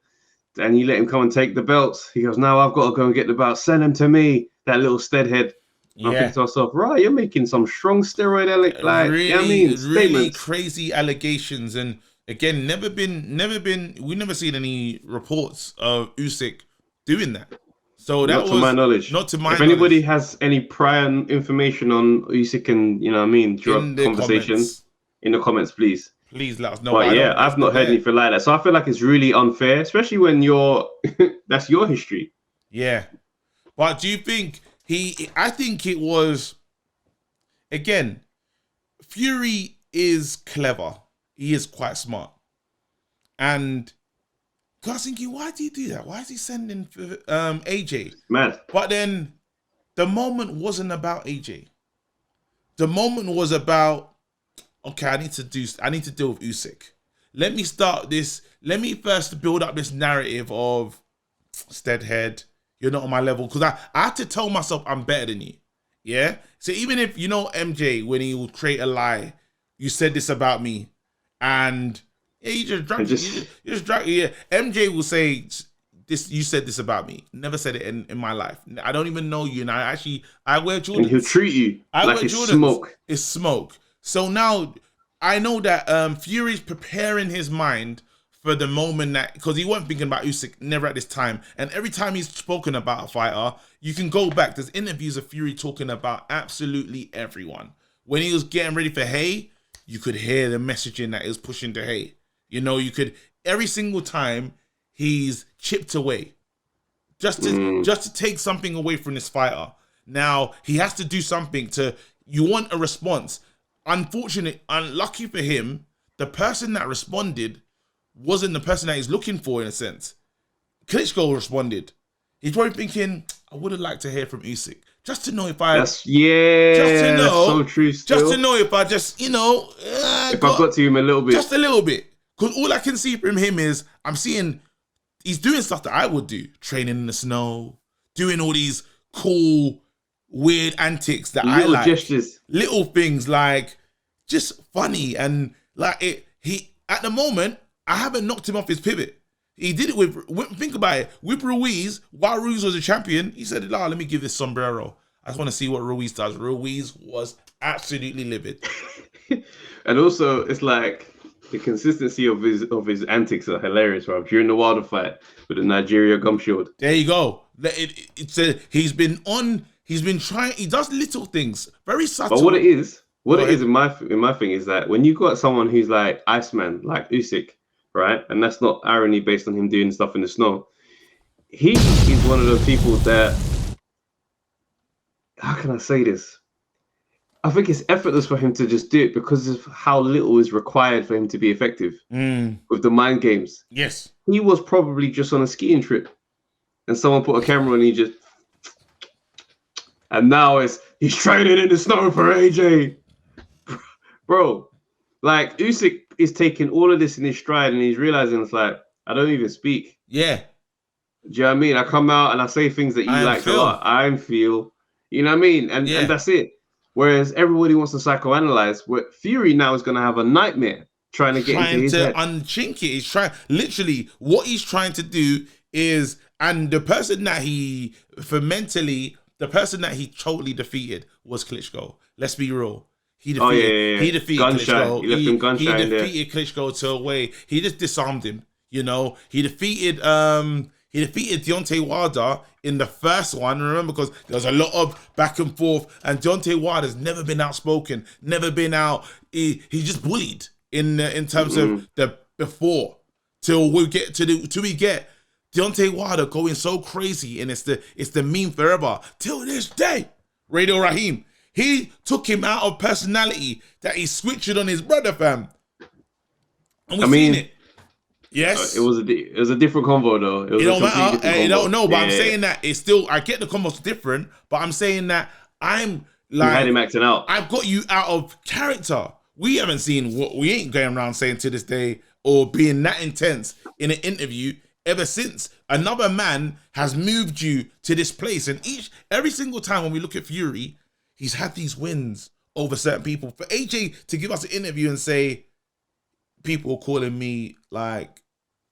and you let him come and take the belts. He goes, no, I've got to go and get the belts. Send them to me. That little steadhead. Yeah. I think to myself, right, you're making some strong steroid, really crazy allegations. And again, we never seen any reports of Usyk doing that. So that to my knowledge. Not to my knowledge. If anybody has any prior information on Usyk and, drug conversations, in the comments, please. Please let us know. But yeah, I've not heard anything like that. So I feel like it's really unfair, especially when that's your history. Yeah. But do you think I think it was, again, Fury is clever. He is quite smart. And I was thinking, why did he do that? Why is he sending AJ? Man. But then the moment wasn't about AJ. The moment was about, okay, I need to deal with Usyk. Let me start this. Let me first build up this narrative of Steadhead, you're not on my level. Because I had to tell myself I'm better than you. Yeah? So even if, MJ, when he would create a lie, you said this about me. And you just drunk. Yeah. MJ will say, this. You said this about me. Never said it in my life. I don't even know you. And I wear Jordans. And he'll treat you like it's smoke. It's smoke. So now I know that Fury's preparing his mind for the moment that, because he wasn't thinking about Usyk, never at this time. And every time he's spoken about a fighter, you can go back. There's interviews of Fury talking about absolutely everyone. When he was getting ready for Hay, you could hear the messaging that he was pushing to Hay. You could, every single time he's chipped away just to take something away from this fighter. Now he has to do something you want a response. Unlucky for him, the person that responded wasn't the person that he's looking for, in a sense. Klitschko responded. He's probably thinking, I would have liked to hear from Usyk. Just to know if I... Just to know. So true still. Just to know if I just, if I got to him a little bit. Just a little bit. Because all I can see from him is, I'm seeing he's doing stuff that I would do. Training in the snow. Doing all these cool, weird antics that I like. Little gestures. Little things like, just funny. And like, at the moment, I haven't knocked him off his pivot. He did it think about it, with Ruiz, while Ruiz was a champion, he said, let me give this sombrero. I just want to see what Ruiz does. Ruiz was absolutely livid. And also, it's like, the consistency of his antics are hilarious, bro. During the Wilder fight with the Nigeria gum shield. There you go. He's been trying, he does little things, very subtle. But what it is in my thing is that when you got someone who's like Iceman, like Usyk, right? And that's not irony based on him doing stuff in the snow. He is one of those people that, how can I say this? I think it's effortless for him to just do it because of how little is required for him to be effective with the mind games. Yes. He was probably just on a skiing trip and someone put a camera and he just, and now he's training in the snow for AJ. Bro, like Usyk is taking all of this in his stride and he's realizing it's like, I don't even speak. Yeah. Do you know what I mean? I come out and I say things that you like a lot. I feel, you know what I mean? And that's it. Whereas everybody wants to psychoanalyze. Fury now is going to have a nightmare trying to get into his head. Unchink it. He's trying, literally, what he's trying to do is, and the person that he totally defeated was Klitschko. Let's be real. He defeated, He Klitschko. He left him gun shy. He defeated Klitschko to a way. He just disarmed him. You know, he defeated Deontay Wilder in the first one. Remember, because there was a lot of back and forth, and Deontay Wilder's never been outspoken, never been out. He just bullied in terms of the before till we get Deontay Wilder going so crazy, and it's the meme forever till this day. Radio Raheem. He took him out of personality that he switched it on his brother, fam. And seen it. Yes. It was a different convo though. It don't matter. It don't know, but I'm saying that it's still, I get the convo's different, but I'm saying that I'm like, you had him acting out. I've got you out of character. We haven't seen what we ain't going around saying to this day or being that intense in an interview ever since. Another man has moved you to this place, and every single time when we look at Fury, he's had these wins over certain people. For AJ to give us an interview and say, people calling me like,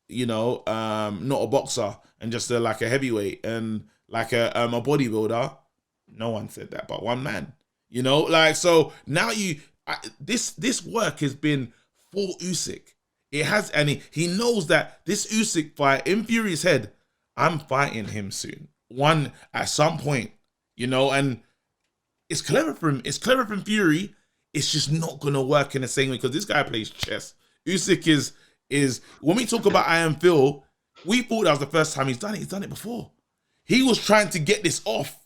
you know, not a boxer and just like a heavyweight and like a bodybuilder. No one said that but one man. You know, like, so now this work has been for Usyk. It has, and he knows that this Usyk fight in Fury's head, I'm fighting him soon. One at some point, you know, and it's clever for him. It's clever from Fury. It's just not gonna work in the same way because this guy plays chess. Usyk is when we talk about Iron Phil, we thought that was the first time he's done it. He's done it before. He was trying to get this off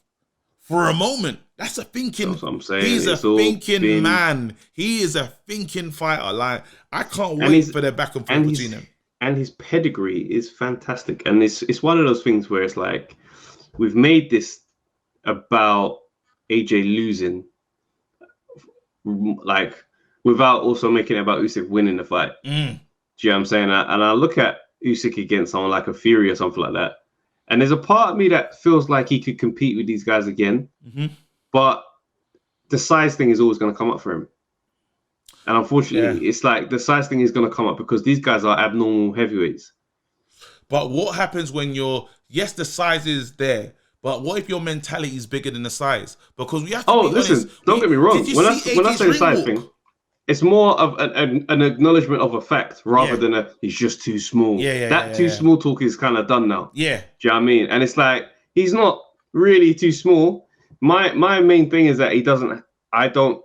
for a moment. That's a thinking. That's what I'm saying. He's a thinking man. He is a thinking fighter. Like, I can't wait for their back and forth between them. And his pedigree is fantastic. And it's one of those things where it's like, we've made this about AJ losing, like, without also making it about Usyk winning the fight. Do you know what I'm saying? And I look at Usyk against someone like a Fury or something like that, and there's a part of me that feels like he could compete with these guys again, but the size thing is always going to come up for him. And unfortunately, it's like the size thing is going to come up because these guys are abnormal heavyweights. But what happens when yes, the size is there, but what if your mentality is bigger than the size? Because we have to be honest. Don't get me wrong. When I say the size thing, it's more of an acknowledgement of a fact rather than he's just too small. Too small talk is kind of done now. Yeah. Do you know what I mean? And it's like, he's not really too small. My main thing is that he doesn't, I don't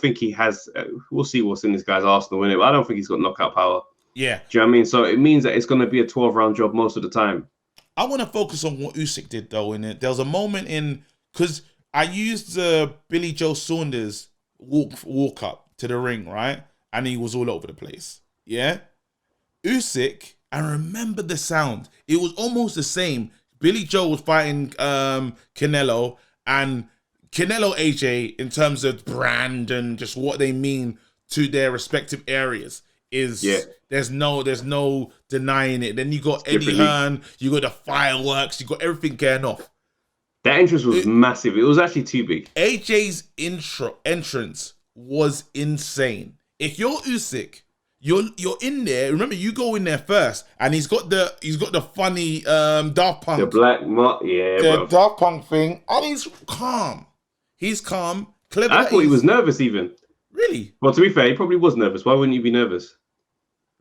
think he has, we'll see what's in this guy's arsenal in it, but I don't think he's got knockout power. Yeah. Do you know what I mean? So it means that it's going to be a 12-round job most of the time. I want to focus on what Usyk did though in it. There was a moment because I used Billy Joe Saunders walk up to the ring, right? And he was all over the place. Yeah? Usyk, I remember the sound. It was almost the same. Billy Joe was fighting Canelo, and Canelo AJ, in terms of brand and just what they mean to their respective areas, there's no denying it. Then you got Eddie Hearn, you got the fireworks, you got everything going off. That entrance was massive. It was actually too big. AJ's entrance was insane. If you're Usyk, you're in there. Remember, you go in there first, and he's got the funny Daft Punk, the black Daft Punk thing, and he's calm. He's calm, clever. I thought he was nervous even. Really? Well, to be fair, he probably was nervous. Why wouldn't you be nervous?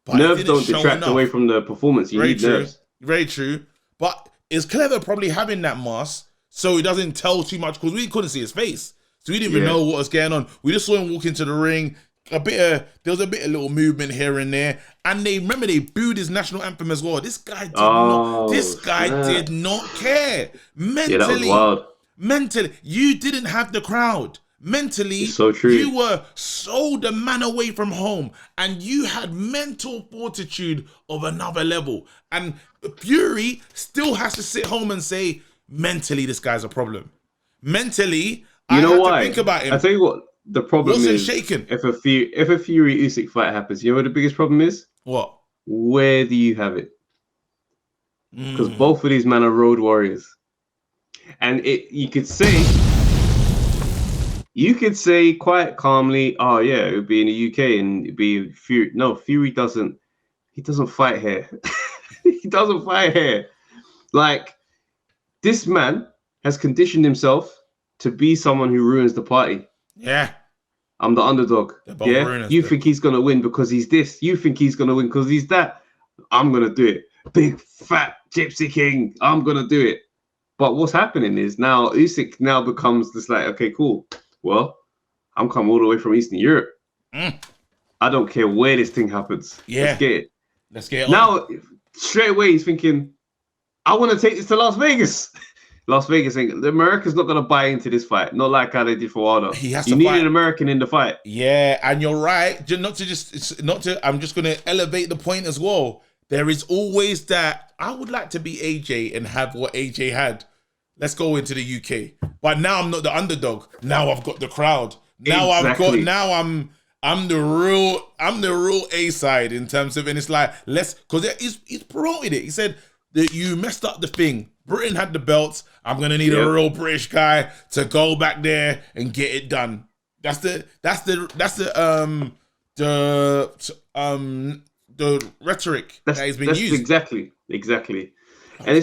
But nerves don't detract away from the performance. You need nerves. Very true. But it's clever probably having that mask so he doesn't tell too much, because we couldn't see his face. So we didn't even know what was going on. We just saw him walk into the ring. There was a bit of little movement here and there. And they booed his national anthem as well. This guy did not care. Mentally. That was wild. Mentally, you didn't have the crowd. Mentally, it's so true. You were sold a man away from home, and you had mental fortitude of another level. And Fury still has to sit home and say, mentally, this guy's a problem. Mentally, you know why? To think about him. I tell you what, the problem is shaken. If a Fury Usyk fight happens, you know what the biggest problem is? What? Where do you have it? Because both of these men are road warriors. And you could say quite calmly, oh yeah, it would be in the UK and it'd be Fury. No, Fury doesn't fight here. He doesn't fight here. Like, this man has conditioned himself to be someone who ruins the party. Yeah. I'm the underdog. Yeah, you think he's gonna win because he's this. You think he's gonna win because he's that. I'm gonna do it. Big fat Gypsy King. I'm gonna do it. But what's happening is now Usyk now becomes this like, okay, cool. Well, I'm coming all the way from Eastern Europe. I don't care where this thing happens. Yeah. Let's get it. Now, straight away, he's thinking, I want to take this to Las Vegas. Las Vegas, the America's not going to buy into this fight. Not like how they did for Wilder. You need an American in the fight. Yeah, and you're right. I'm just going to elevate the point as well. There is always that. I would like to be AJ and have what AJ had. Let's go into the UK. But now I'm not the underdog. Now I've got the crowd. Now I'm the real A side in terms of, and it's like, because he's promoted it. He said that you messed up the thing. Britain had the belts. I'm gonna need a real British guy to go back there and get it done. That's the rhetoric that has been used. Exactly. And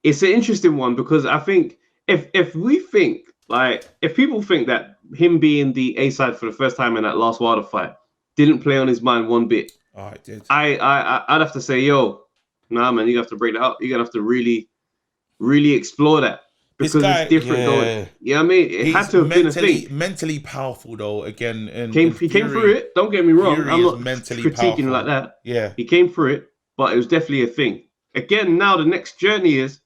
it's an interesting one, because I think if we think, like, if people think that him being the A side for the first time in that last Wilder fight didn't play on his mind one bit, it did. I'd have to say, nah, man, you have to break that up. You're gonna have to really, really explore that, because it's different. I mean, it had to have been a thing. Mentally powerful though. Again, and he came through it. Don't get me wrong. I'm not mentally critiquing powerful. like that. Yeah, he came through it, but it was definitely a thing. Again, now the next journey is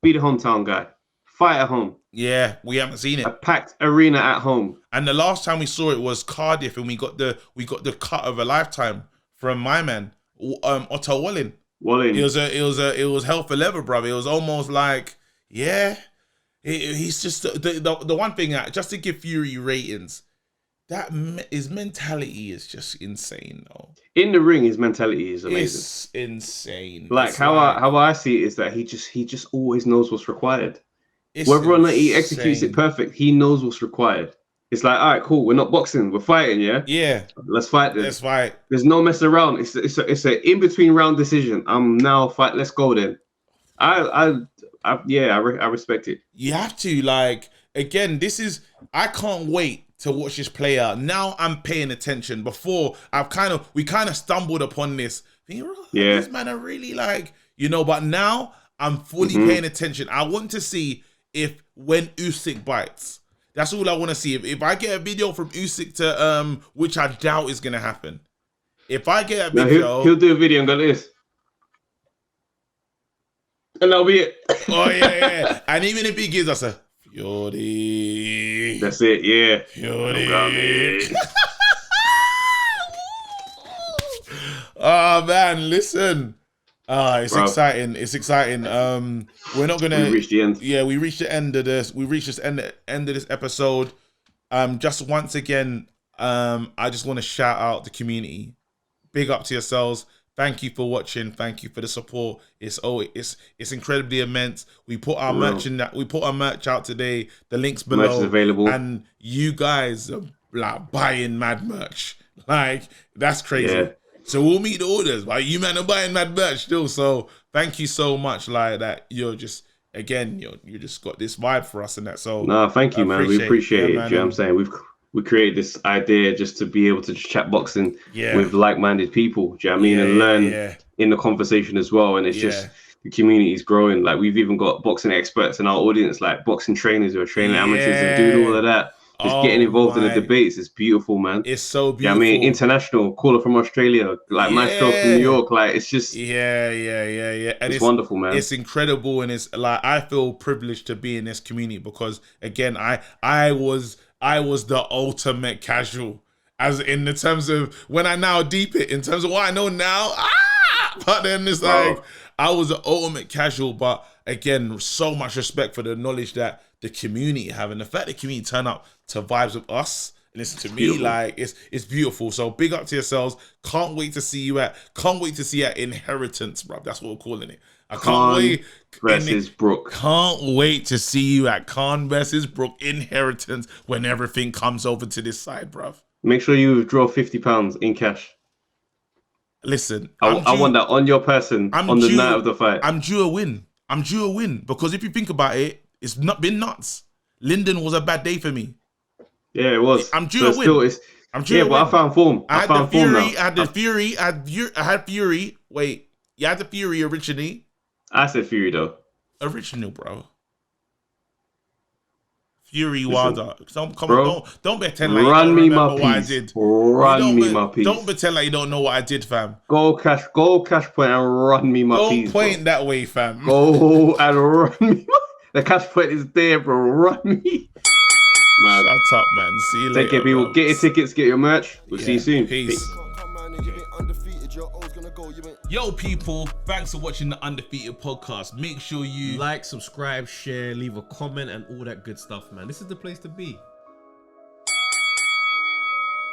be the hometown guy, fight at home. Yeah, we haven't seen it. A packed arena at home. And the last time we saw it was Cardiff, and we got the cut of a lifetime from my man, Otto Wallin. It was hell for leather, brother. It was almost like, he's just the one thing that, just to give Fury ratings, his mentality is just insane, though. In the ring, his mentality is amazing. It's insane. Like how I see it is that he just always knows what's required. Whether or not he executes it perfect, he knows what's required. It's like, all right, cool. We're not boxing. We're fighting, yeah? Yeah. Let's fight this. Let's fight. There's no messing around. It's an in-between round decision. I'm now fight. Let's go then. I respect it. You have to, like, again, I can't wait to watch this play out. Now I'm paying attention. Before, we kind of stumbled upon this. Thinking, these men are really like, but now I'm fully paying attention. I want to see when Usyk bites. That's all I want to see. If I get a video from Usyk to which I doubt is gonna happen. If I get a video, he'll do a video and go like this, and that'll be it. Oh yeah. And even if he gives us a Fury, that's it. Yeah, Fury. Oh man, listen. It's exciting. It's exciting. We're not gonna. We reached the end. Yeah, we reached the end of this. We reached end of this episode. Just once again, I just want to shout out the community. Big up to yourselves. Thank you for watching. Thank you for the support. It's incredibly immense. We put our merch in that. We put our merch out today. The links below. Merch is available. And you guys are like buying mad merch. Like, that's crazy. Yeah. So we'll meet the orders. Like, you man are buying mad merch still. So thank you so much. Like that, you're just you just got this vibe for us and that. So no, thank you, man. We appreciate it. You know what I'm saying? We created this idea just to be able to chat boxing with like-minded people. Do you know what I mean? And learn in the conversation as well. And it's just the community is growing. Like, we've even got boxing experts in our audience, like boxing trainers who are training amateurs and doing all of that. Just getting involved in the debates is beautiful, man. It's so beautiful. Yeah, I mean, international, caller from Australia, like Maestro from New York, like it's just And it's wonderful, man. It's incredible, and it's like I feel privileged to be in this community because, again, I was the ultimate casual, as in the terms of when I now deep it in terms of what I know now. But then it's like I was the ultimate casual, but again, so much respect for the knowledge that the community have, and the fact the community turn up to vibes with us and listen to me, beautiful. Like it's beautiful. So big up to yourselves. Can't wait to see you at Inheritance, bro. That's what we're calling it. Can't wait versus Brooke. Can't wait to see you at Khan versus Brooke Inheritance when everything comes over to this side, bro. Make sure you withdraw £50 in cash. Listen, I want that on your person on the night of the fight. I'm due a win because if you think about it, it's not been nuts. Linden was a bad day for me. Yeah, it was. I'm due to win. I'm due to win. But I found form. I found form now. I had Fury. Wait, you had the Fury originally. I said Fury though. Original, bro. Fury Wilder. Don't pretend like run you don't me remember my what I piece. did. Run me my piece. Don't pretend like you don't know what I did, fam. Go cash point and run me my piece. Don't point that way, fam. Go and run me. The cash point is there, bro. Run me. Man. Shut up, man. See you later. Take care, people. Get your tickets, get your merch. We'll see you soon. Peace. Yo, people, thanks for watching the Undefeated podcast. Make sure you like, subscribe, share, leave a comment, and all that good stuff, man. This is the place to be.